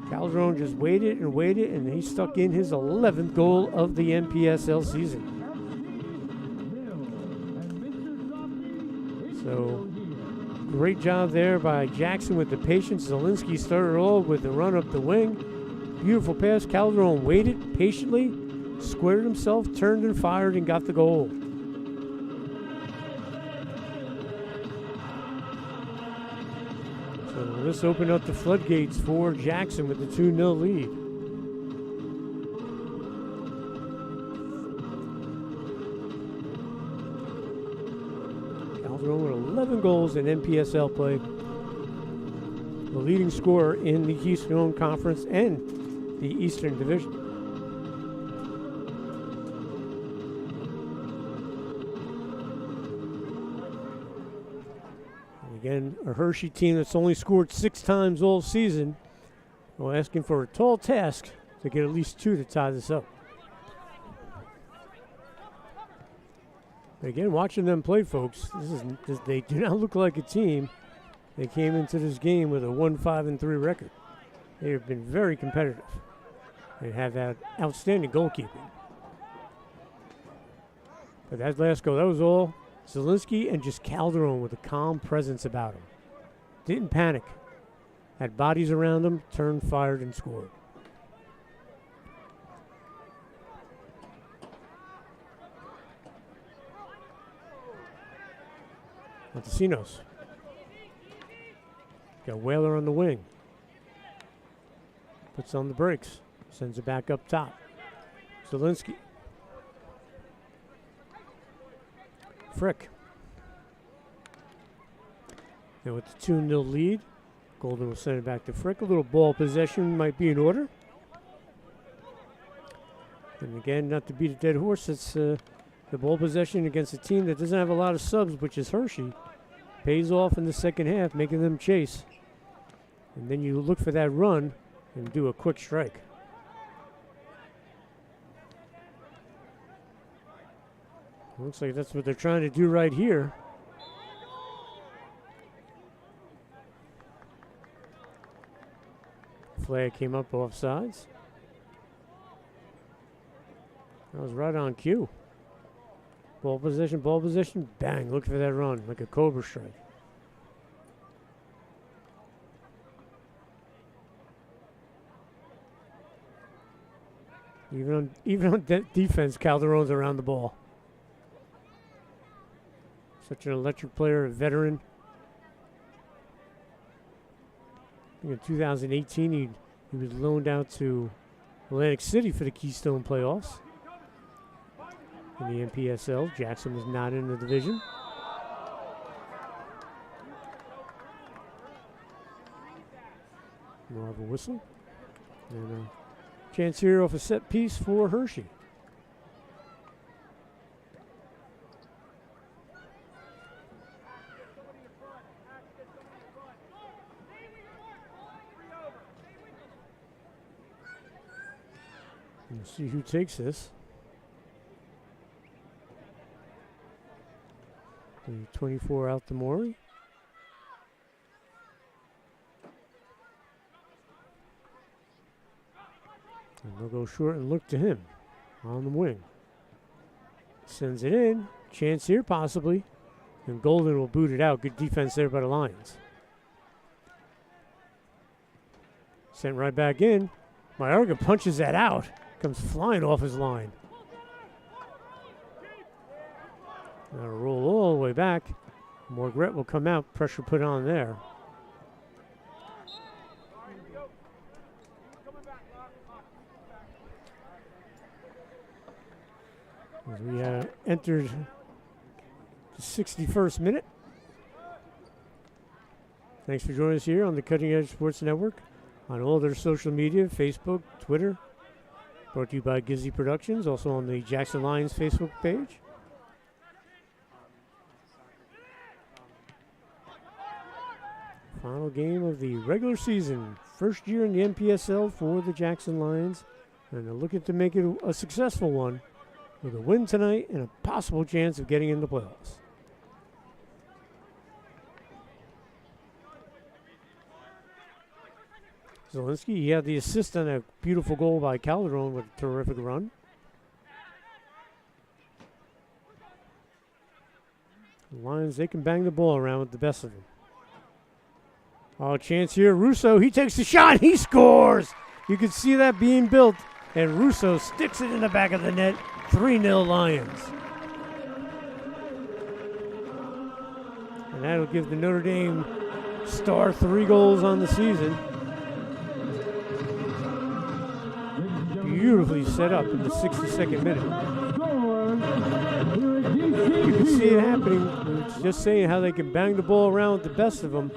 Speaker 1: Calderon just waited, and he stuck in his 11th goal of the NPSL season. So, great job there by Jackson with the patience. Zielinski started all with the run up the wing. Beautiful pass. Calderon waited patiently, squared himself, turned and fired, and got the goal. So this opened up the floodgates for Jackson with the 2-0 lead. Calderon with 11 goals in NPSL play. The leading scorer in the Keystone Conference and the Eastern Division. Again, a Hershey team that's only scored 6 times all season. Well, asking for a tall task to get at least 2 to tie this up. But again, watching them play, folks, they do not look like a team. They came into this game with a 1-5-3 record. They have been very competitive and have had outstanding goalkeeping. But that last goal, that was all Zielinski and just Calderon with a calm presence about him. Didn't panic. Had bodies around him, turned, fired, and scored. Montesinos. Got Whaler on the wing. Puts on the brakes. Sends it back up top. Zielinski. Frick. Now with the 2-0 lead, Golden will send it back to Frick. A little ball possession might be in order. And again, not to beat a dead horse, it's the ball possession against a team that doesn't have a lot of subs, which is Hershey. Pays off in the second half, making them chase. And then you look for that run and do a quick strike. Looks like that's what they're trying to do right here. Flag came up off sides. That was right on cue. Ball position, bang, look for that run, like a cobra strike. Even on defense, Calderon's around the ball. Such an electric player, a veteran. I think in 2018, he was loaned out to Atlantic City for the Keystone playoffs. In the NPSL, Jackson was not in the division. More of a whistle. And a chance here off a set piece for Hershey. see who takes this. The 24 out to Maury. And they'll go short and look to him on the wing. Sends it in. Chance here, possibly. And Golden will boot it out. Good defense there by the Lions. Sent right back in. Mayorga punches that out. Comes flying off his line. Now roll all the way back. Morgret will come out. Pressure put on there. As we entered the 61st minute. Thanks for joining us here on the Cutting Edge Sports Network. On all their social media, Facebook, Twitter. Brought to you by Gizzy Productions. Also on the Jackson Lions Facebook page. Final game of the regular season. First year in the NPSL for the Jackson Lions. And they're looking to make it a successful one with a win tonight and a possible chance of getting in the playoffs. Zielinski, he had the assist on a beautiful goal by Calderon with a terrific run. The Lions, they can bang the ball around with the best of them. Oh, chance here. Russo, he takes the shot. He scores. You can see that being built. And Russo sticks it in the back of the net. 3-0 Lions. And that'll give the Notre Dame star 3 goals on the season. Beautifully set up in the 62nd minute. You can see it happening. It's just saying how they can bang the ball around with the best of them.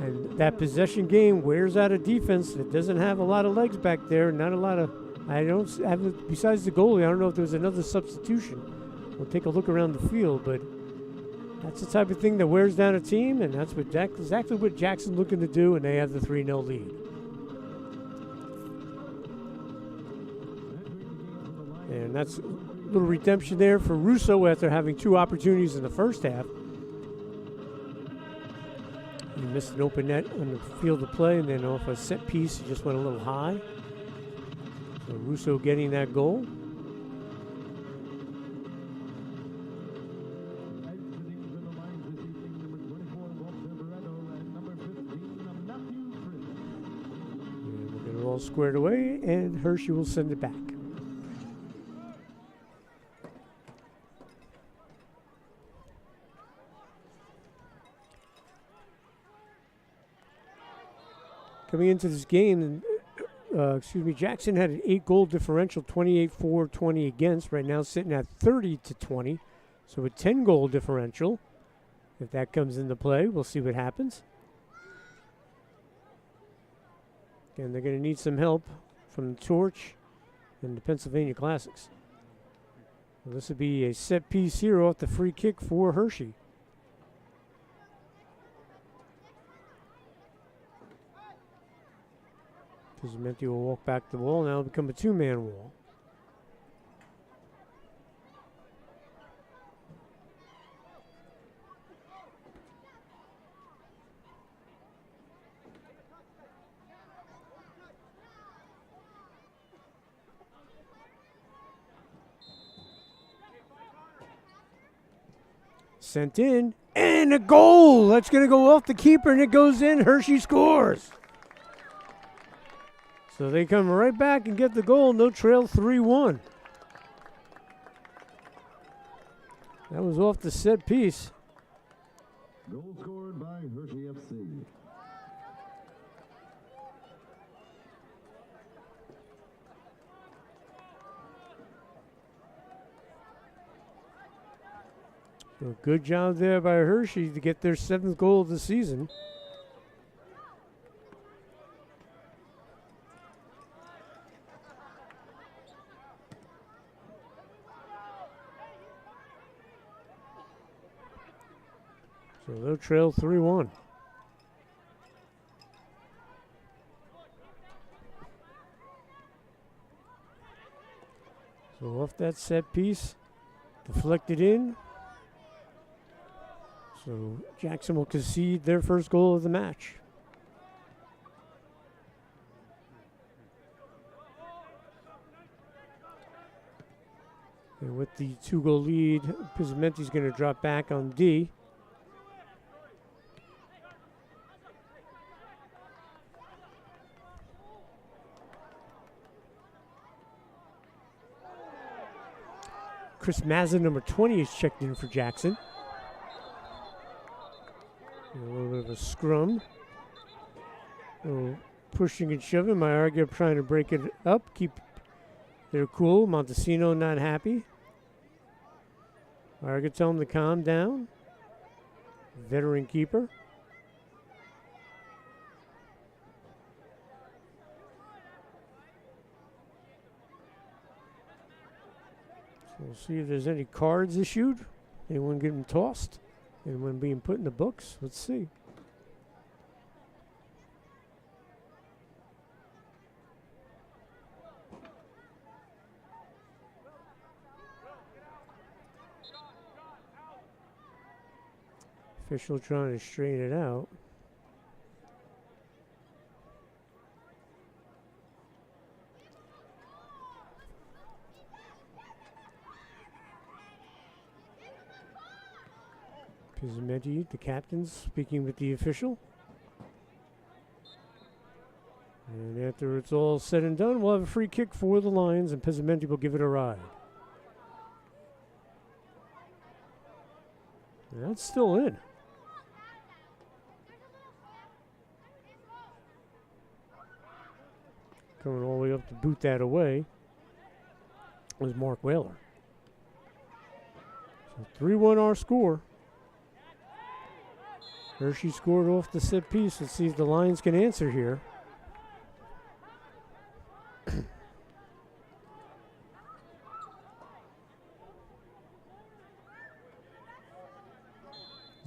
Speaker 1: And that possession game wears out a defense that doesn't have a lot of legs back there. Not a lot of, I don't have, besides the goalie, I don't know if there was another substitution. We'll take a look around the field, but that's the type of thing that wears down a team, and that's what exactly what Jackson's looking to do, and they have the 3-0 lead. And that's a little redemption there for Russo after having 2 opportunities in the first half. He missed an open net on the field of play, and then off a set piece, he just went a little high. So Russo getting that goal. And we'll get it all squared away, and Hershey will send it back. Coming into this game, Jackson had an 8-goal differential, 28-4, 20 against. Right now sitting at 30-20. So a 10-goal differential. If that comes into play, we'll see what happens. Again, they're going to need some help from the Torch and the Pennsylvania Classics. Well, this would be a set piece here off the free kick for Hershey. Pizzimetti will walk back the wall. Now it'll become a 2-man wall. Sent in, and a goal! That's going to go off the keeper, and it goes in. Hershey scores. So they come right back and get the goal, and they'll trail 3-1. That was off the set piece.
Speaker 2: Goal scored by Hershey FC.
Speaker 1: So good job there by Hershey to get their 7th goal of the season. So they'll trail 3-1. So off that set piece, deflected in. So Jackson will concede their first goal of the match. And with the 2-goal lead, Pizzamenti's going to drop back on D. Chris Mazza, number 20, is checked in for Jackson. A little bit of a scrum. A little pushing and shoving. Mayorga trying to break it up, keep their cool. Montesino not happy. Mayorga tell him to calm down. Veteran keeper. So we'll see if there's any cards issued. Anyone getting tossed? Anyone being put in the books? Let's see. Official trying to straighten it out. Pizzamenti, the captain's speaking with the official. And after it's all said and done, we'll have a free kick for the Lions, and Pizzamenti will give it a ride. And that's still in. Coming all the way up to boot that away was Mark Whaler. So 3-1 our score. Hershey scored off the set piece. Let's see if the Lions can answer here.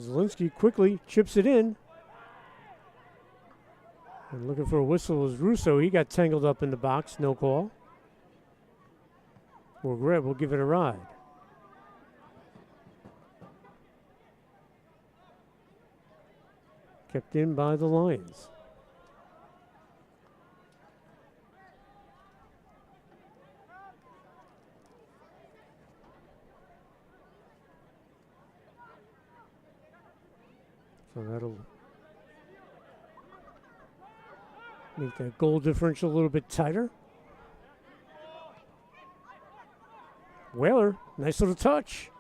Speaker 1: Zielinski quickly chips it in. And looking for a whistle was Russo. He got tangled up in the box. No call. Well, Greb will give it a ride. Kept in by the Lions. So that'll make that goal differential a little bit tighter. Whaler, nice little touch.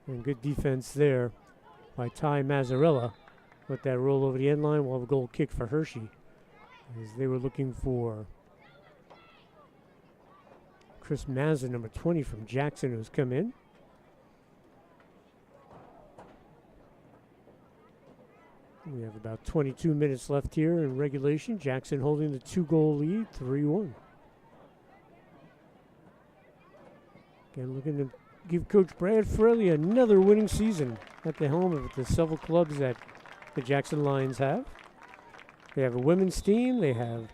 Speaker 1: And good defense there by Ty Mazzarella. Let that roll over the end line. We'll have a goal kick for Hershey, as they were looking for Chris Mazza, number 20 from Jackson, who's come in. We have about 22 minutes left here in regulation. Jackson holding the 2-goal lead, 3-1. Again, looking to give Coach Brad Fraley another winning season at the helm of the several clubs that the Jackson Lions have. They have a women's team. They have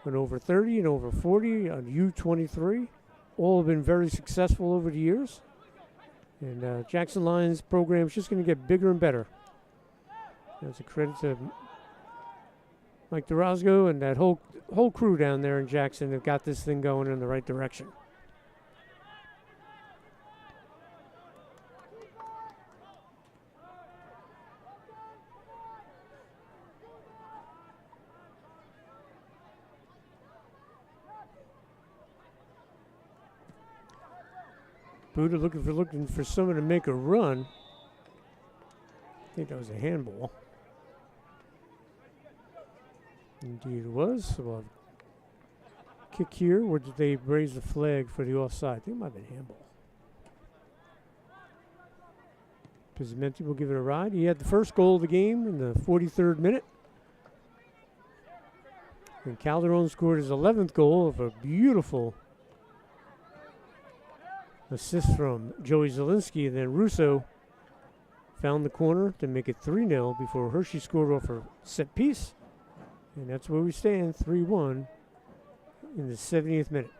Speaker 1: an over 30 and over 40 on U23. All have been very successful over the years. And Jackson Lions program is just going to get bigger and better. That's a credit to Mike DeRosco and that whole crew down there in Jackson that got this thing going in the right direction. Buddha looking for someone to make a run. I think that was a handball. Indeed it was. So we'll have a kick here. Or did they raise the flag for the offside? I think it might have been handball. Pizzamenti will give it a ride. He had the first goal of the game in the 43rd minute. And Calderon scored his 11th goal of a beautiful assist from Joey Zielinski. And then Russo found the corner to make it 3-0 before Hershey scored off a set piece. And that's where we stand, 3-1 in the 70th minute.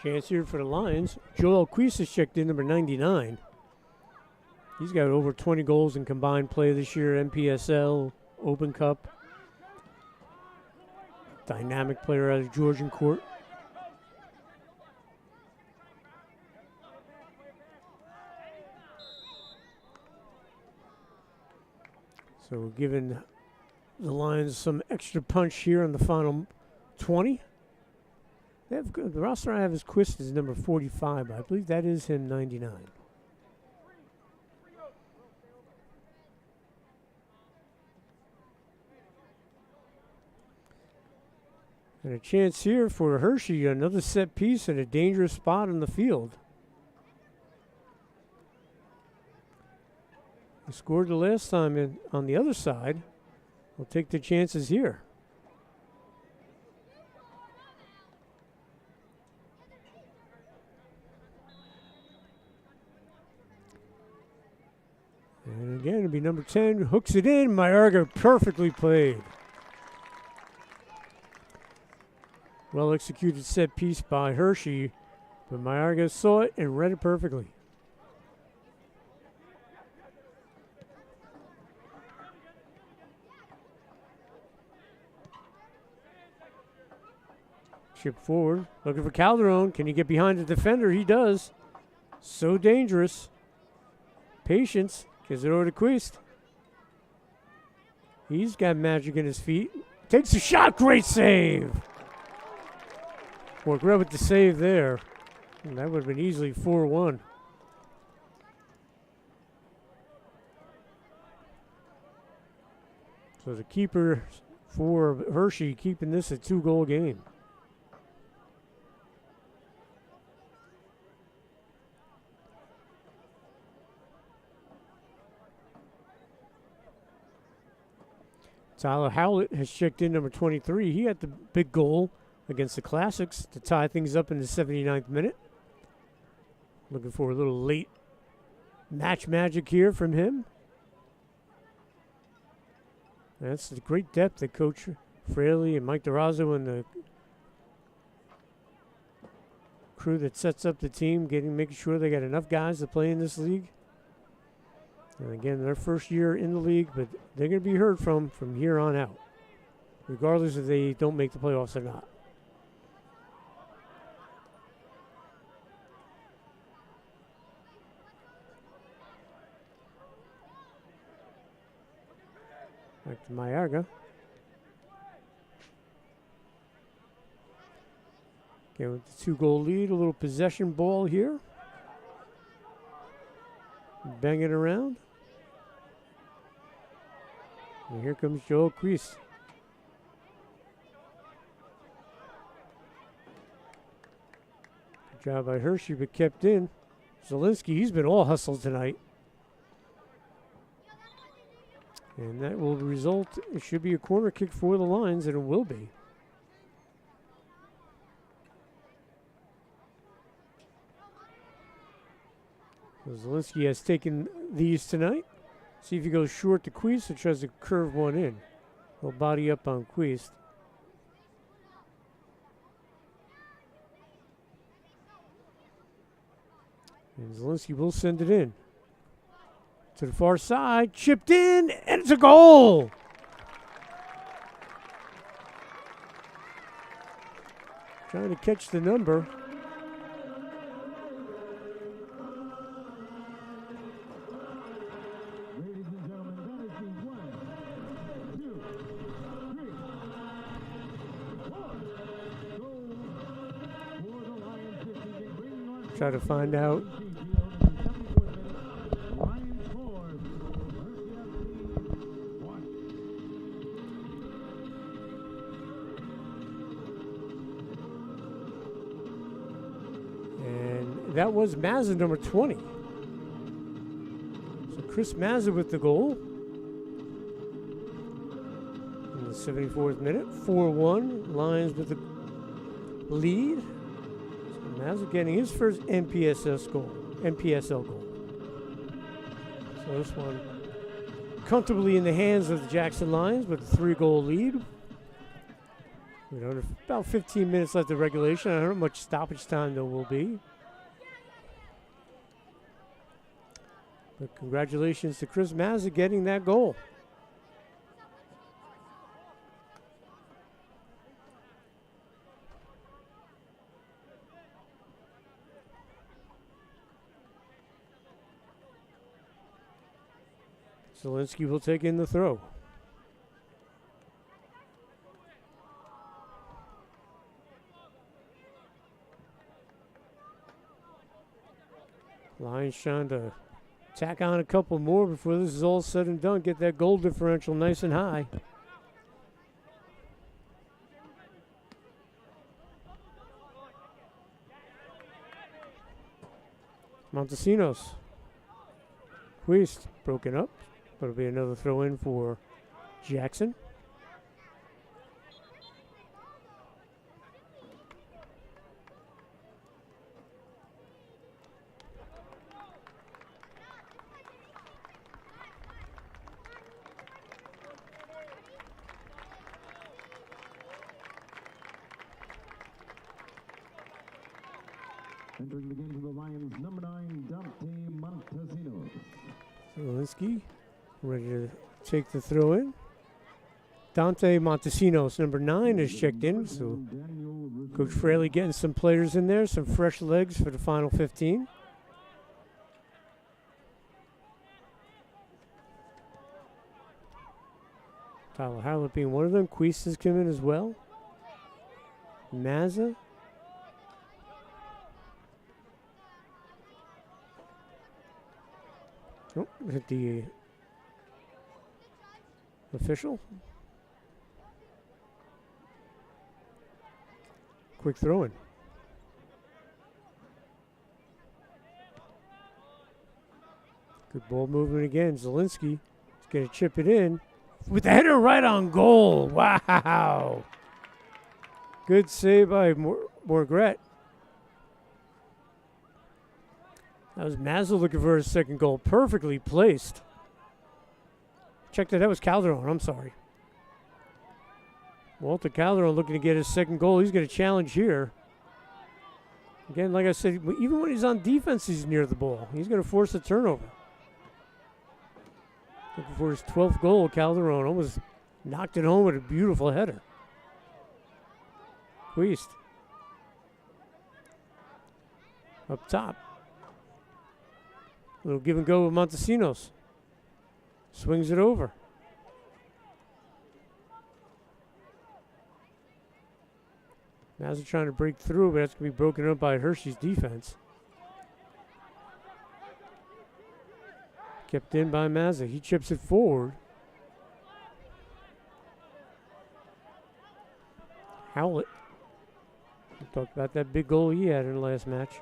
Speaker 1: Chance here for the Lions. Joel Queese is checked in, number 99. He's got over 20 goals in combined play this year, NPSL, Open Cup. Dynamic player out of Georgian Court. So we're giving the Lions some extra punch here on the final 20. They have the roster I have is Quist is number 45, but I believe that is him, 99. And a chance here for Hershey, another set piece and a dangerous spot on the field. He scored the last time on the other side. We'll take the chances here. And again, it'll be number 10, hooks it in. Mayorga perfectly played. Well executed set piece by Hershey, but Mayorga saw it and read it perfectly. Chip forward, looking for Calderon. Can he get behind the defender? He does. So dangerous. Patience. Gives it over to Quist. He's got magic in his feet. Takes a shot. Great save. Worked right with the save there. And that would have been easily 4-1. So the keeper for Hershey keeping this a 2-goal game. Tyler Howlett has checked in, number 23. He had the big goal against the Classics to tie things up in the 79th minute. Looking for a little late match magic here from him. That's the great depth that Coach Fraley and Mike DeRozzo and the crew that sets up the team, making sure they got enough guys to play in this league. And again, their first year in the league, but they're going to be heard from here on out, regardless if they don't make the playoffs or not. Back to Mayorga. Again, with the 2-goal lead, a little possession ball here. Bang it around. And here comes Joel Quist. Good job by Hershey, but kept in. Zielinski, he's been all hustle tonight. And that will result, it should be a corner kick for the Lions, and it will be. So Zielinski has taken these tonight. See if he goes short to Quist or tries to curve one in. He'll body up on Quist. And Zielinski will send it in. To the far side, chipped in, and it's a goal! Trying to catch the number. Try to find out. And that was Mazza, number 20. So Chris Mazza with the goal. In the 74th minute, 4-1. Lions with the lead. Mazza getting his first NPSL goal. So this one comfortably in the hands of the Jackson Lions with a 3-goal lead. About 15 minutes left of regulation. I don't know how much stoppage time there will be. But congratulations to Chris Mazza getting that goal. Zielinski will take in the throw. Lions trying to tack on a couple more before this is all said and done. Get that goal differential nice and high. Montesinos. Huist broken up. It'll be another throw in for Jackson.
Speaker 2: Entering the game for the Lions, number 9, Dante Montesinos.
Speaker 1: Zielinski ready to take the throw in. Dante Montesinos, number 9, is checked in. So Coach Fraley getting some players in there, some fresh legs for the final 15. Tyler Howlett being one of them. Queese has come in as well. Mazza. Oh, hit the official. Quick throw in. Good ball movement again. Zielinski is going to chip it in with the header right on goal. Wow. Good save by Morgret. That was Mazza looking for his second goal. Perfectly placed. Check that. That was Calderon. I'm sorry. Walter Calderon looking to get his second goal. He's going to challenge here. Again, like I said, even when he's on defense, he's near the ball. He's going to force a turnover. Looking for his 12th goal. Calderon almost knocked it home with a beautiful header. Queest. Up top. Little give and go with Montesinos. Swings it over. Mazza trying to break through, but that's going to be broken up by Hershey's defense. Kept in by Mazza. He chips it forward. Howlett. We talked about that big goal he had in the last match.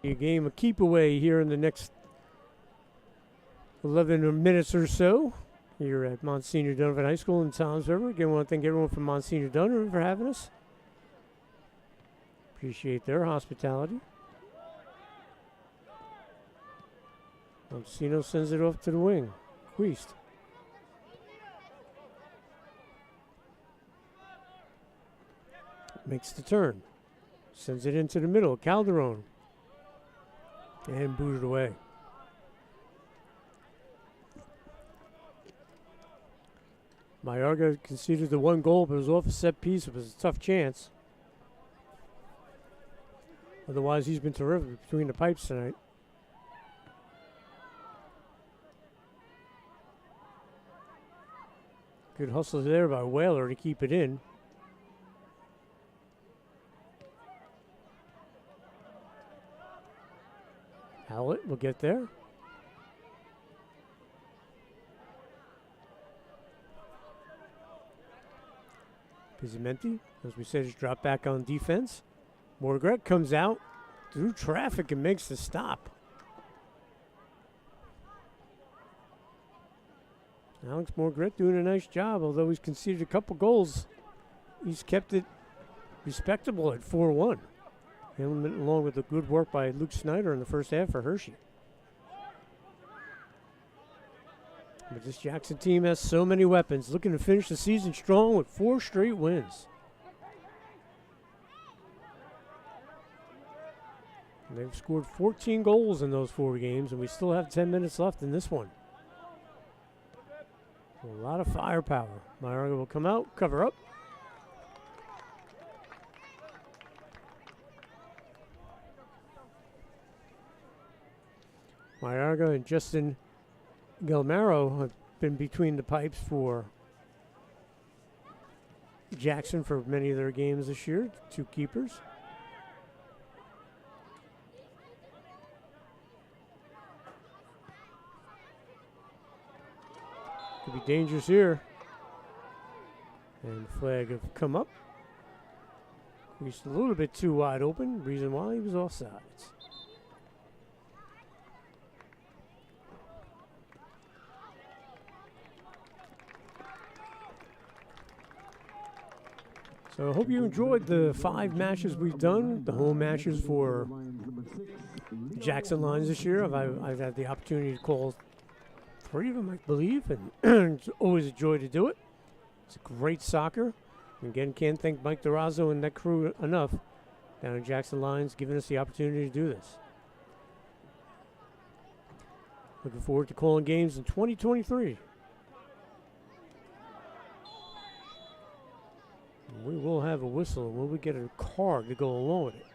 Speaker 1: A game, a keep away here in the next 11 minutes or so here at Monsignor Donovan High School in Toms River. Again, I want to thank everyone from Monsignor Donovan for having us. Appreciate their hospitality. Montesino sends it off to the wing. Queest. Makes the turn. Sends it into the middle. Calderon. And booted away. Mayorga conceded the one goal, but it was off a set piece. It was a tough chance. Otherwise, he's been terrific between the pipes tonight. Good hustle there by Whaler to keep it in. Howlett will get there. Pizzamenti, as we said, is dropped back on defense. Morgret comes out, through traffic and makes the stop. Alex Morgret doing a nice job, although he's conceded a couple goals. He's kept it respectable at 4-1. Along with the good work by Luke Snyder in the first half for Hershey. But this Jackson team has so many weapons, looking to finish the season strong with 4 straight wins. And they've scored 14 goals in those 4 games, and we still have 10 minutes left in this one. A lot of firepower. Mayorga will come out, cover up. Mayorga and Justin Galmaro have been between the pipes for Jackson for many of their games this year, 2 keepers. Could be dangerous here. And the flag have come up. He's a little bit too wide open, reason why he was offsides. So I hope you enjoyed the 5 matches we've done, the home matches for Jackson Lions this year. I've had the opportunity to call 3 of them, I believe, and it's always a joy to do it. It's great soccer. And again, can't thank Mike Durazo and that crew enough down at Jackson Lions giving us the opportunity to do this. Looking forward to calling games in 2023. We will have a whistle, and we'll get a card to go along with it.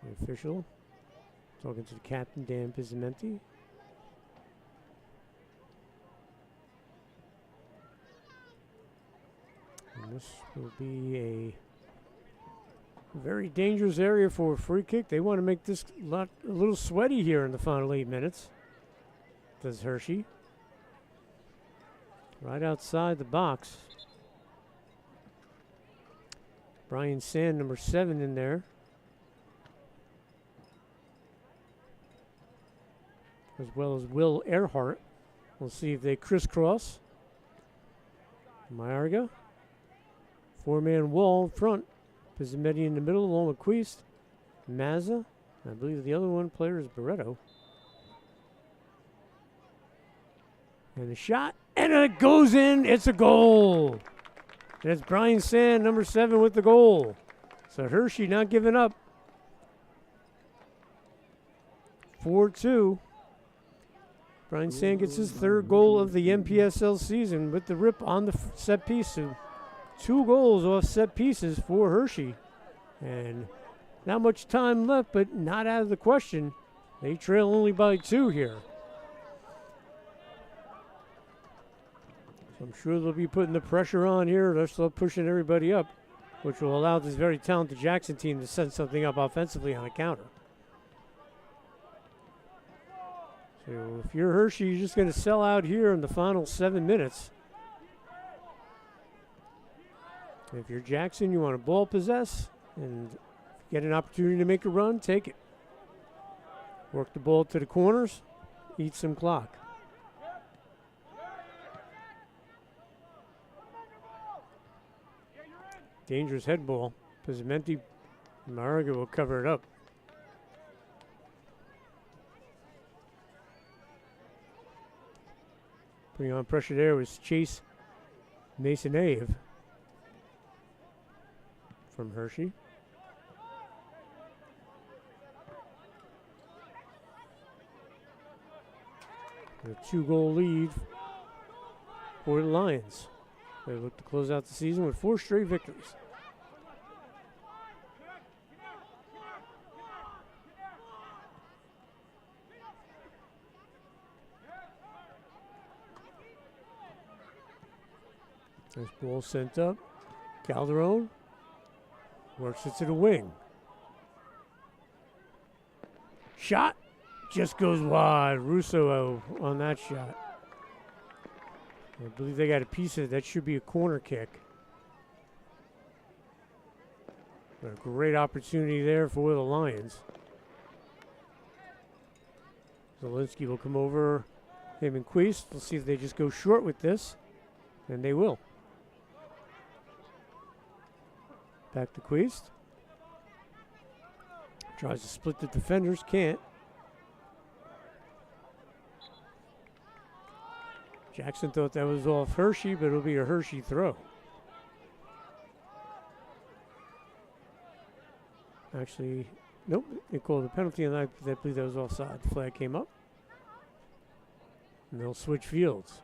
Speaker 1: The official talking to the captain, Dan Pizzamenti. And this will be a very dangerous area for a free kick. They want to make this a little sweaty here in the final 8 minutes. Does Hershey. Right outside the box. Brian Sand, number 7 in there. As well as Will Earhart. We'll see if they crisscross. Mayorga. 4-man wall in front. Pizzametti in the middle along with Quist. Mazza. I believe the other one player is Barreto. And the shot. And it goes in. It's a goal. And it's Brian Sand, number 7, with the goal. So Hershey not giving up. 4-2. Brian Sand gets his 3rd goal of the MPSL season with the rip on the set piece. So 2 goals off set pieces for Hershey. And not much time left, but not out of the question. They trail only by 2 here. So I'm sure they'll be putting the pressure on here. They'll start pushing everybody up, which will allow this very talented Jackson team to set something up offensively on a counter. So if you're Hershey, you're just going to sell out here in the final 7 minutes. If you're Jackson, you want to ball possess and get an opportunity to make a run, take it. Work the ball to the corners, eat some clock. Dangerous head ball. Pizzamenti, Mayorga will cover it up. Putting on pressure there was Chase Masonave from Hershey. A 2-goal lead for the Lions. They look to close out the season with 4 straight victories. Nice ball sent up. Calderon works it to the wing. Shot. just goes wide. Russo on that shot. I believe they got a piece of it. That should be a corner kick. But a great opportunity there for the Lions. Zielinski will come over. Him and Queist. We'll see if they just go short with this. And they will. Back to Queist. Tries to split the defenders. Can't. Jackson thought that was off Hershey, but it'll be a Hershey throw. Actually, nope. They called a penalty, and I believe that was offside. The flag came up. And they'll switch fields.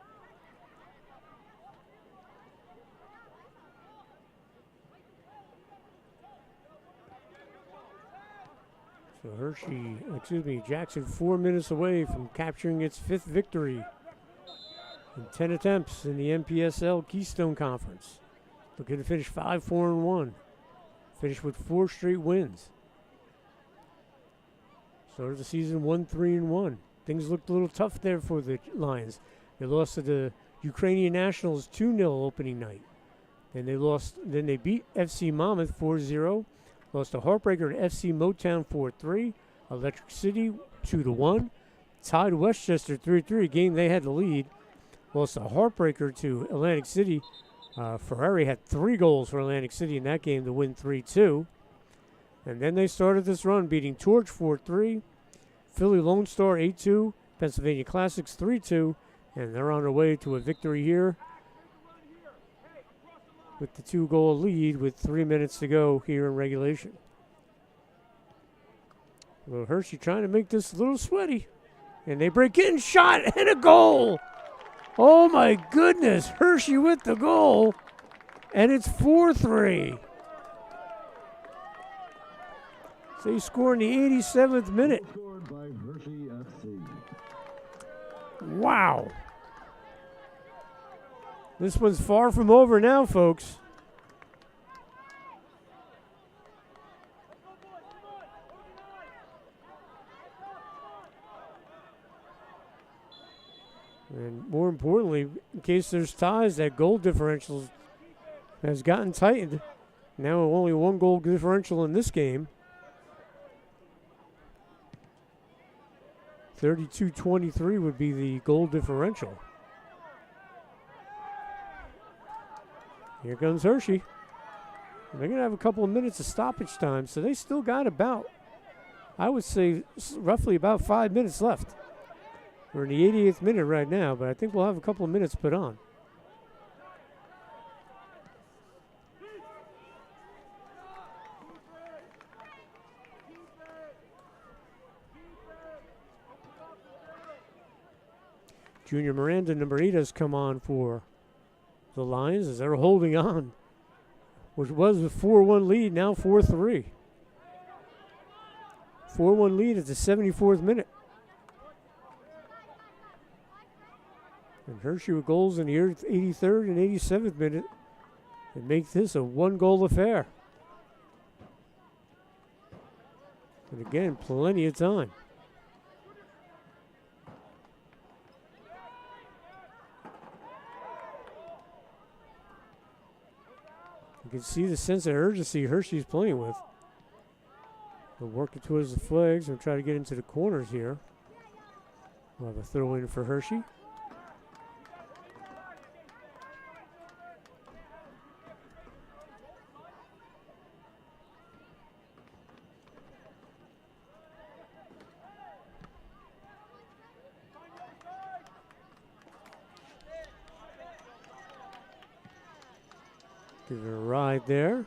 Speaker 1: So Jackson 4 minutes away from capturing its 5th victory in 10 attempts in the NPSL Keystone Conference. Looking to finish 5-4-1. Finished with 4 straight wins. Started the season 1-3-1. Things looked a little tough there for the Lions. They lost to the Ukrainian Nationals 2-0 opening night. Then they beat FC Monmouth 4-0. Lost a heartbreaker to FC Motown 4-3. Electric City 2-1. Tied Westchester 3-3, a game they had the lead. Lost a heartbreaker to Atlantic City. Ferrari had 3 goals for Atlantic City in that game to win 3-2. And then they started this run, beating Torch 4-3, Philly Lone Star 8-2, Pennsylvania Classics 3-2, and they're on their way to a victory here with the 2-goal lead with 3 minutes to go here in regulation. Well, Hershey trying to make this a little sweaty, and they break in, shot, and a goal! Oh my goodness, Hershey with the goal, and it's 4-3. So he scored in the 87th minute.
Speaker 2: Scored by Hershey FC.
Speaker 1: Wow. This one's far from over now, folks. And more importantly, in case there's ties, that goal differential has gotten tightened. Now only 1 goal differential in this game. 32-23 would be the goal differential. Here comes Hershey. And they're going to have a couple of minutes of stoppage time, so they still got about, I would say, roughly about 5 minutes left. We're in the 88th minute right now, but I think we'll have a couple of minutes put on. Junior Miranda, number 8, has come on for the Lions as they're holding on, which was a 4-1 lead, now 4-3. 4-1 lead at the 74th minute. And Hershey with goals in the 83rd and 87th minute and make this a 1-goal affair. And again, plenty of time. You can see the sense of urgency Hershey's playing with. They're working towards the flags and try to get into the corners here. We'll have a throw in for Hershey. Give it a ride there.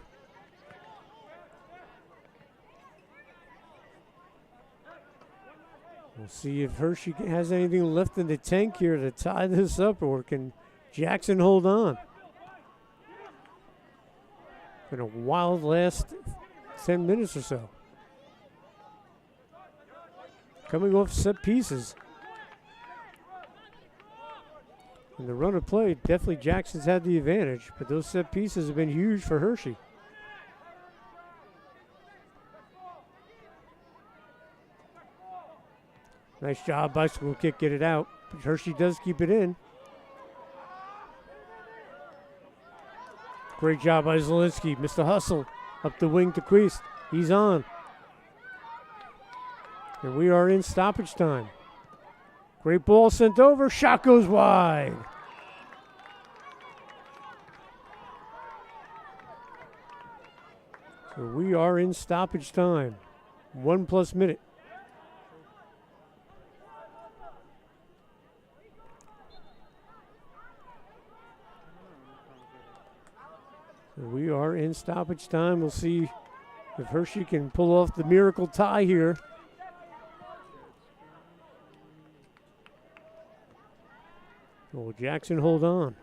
Speaker 1: We'll see if Hershey has anything left in the tank here to tie this up, or can Jackson hold on? Been a wild last 10 minutes or so. Coming off set pieces. In the run of play, definitely Jackson's had the advantage, but those set pieces have been huge for Hershey. Nice job, bicycle kick, get it out. But Hershey does keep it in. Great job by Zielinski. Missed the hustle. Up the wing to Quist. He's on. And we are in stoppage time. Great ball sent over. Shot goes wide. So we are in stoppage time. 1+ minute. So we are in stoppage time. We'll see if Hershey can pull off the miracle tie here. Will Jackson hold on?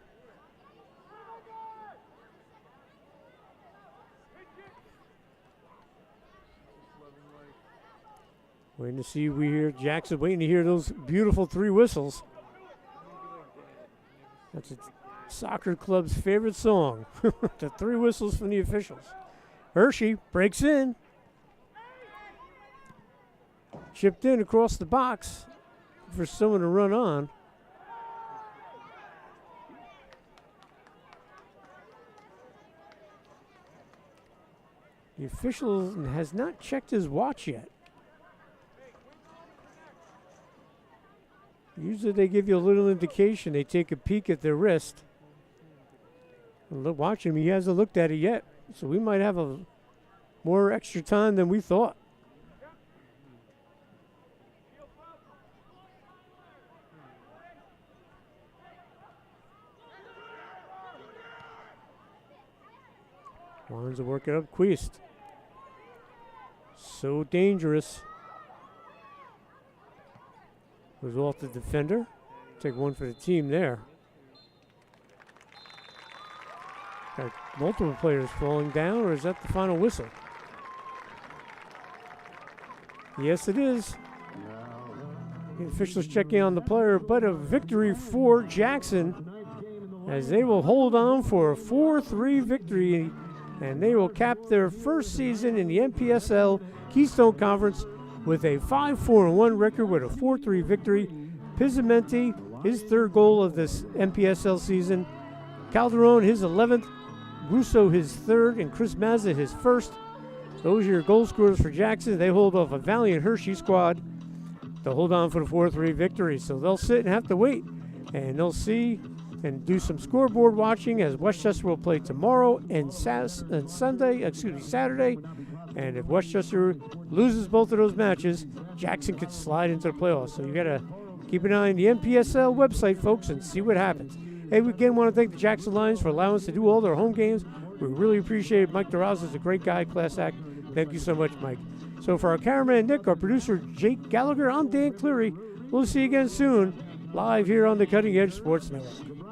Speaker 1: Waiting to see, we hear Jackson waiting to hear those beautiful 3 whistles. That's a soccer club's favorite song. The 3 whistles from the officials. Hershey breaks in. Chipped in across the box for someone to run on. The official has not checked his watch yet. Usually they give you a little indication. They take a peek at their wrist. Look, watch him. He hasn't looked at it yet. So we might have a more extra time than we thought. Wands to work it up. Quist. So dangerous. Goes off the defender. Take one for the team there. Got multiple players falling down, or is that the final whistle? Yes, it is. The officials checking on the player, but a victory for Jackson as they will hold on for a 4-3 victory, and they will cap their first season in the NPSL Keystone Conference with a 5-4-1 record with a 4-3 victory. Pizzamenti, his 3rd goal of this NPSL season. Calderon, his 11th. Russo, his 3rd. And Chris Mazza, his 1st. Those are your goal scorers for Jackson. They hold off a valiant Hershey squad to hold on for the 4-3 victory. So they'll sit and have to wait. And they'll see and do some scoreboard watching as Westchester will play tomorrow and Saturday. And if Westchester loses both of those matches, Jackson could slide into the playoffs. So you got to keep an eye on the NPSL website, folks, and see what happens. Hey, we again want to thank the Jackson Lions for allowing us to do all their home games. We really appreciate it. Mike DeRosa is a great guy, class act. Thank you so much, Mike. So for our cameraman, Nick, our producer, Jake Gallagher, I'm Dan Cleary. We'll see you again soon, live here on the Cutting Edge Sports Network.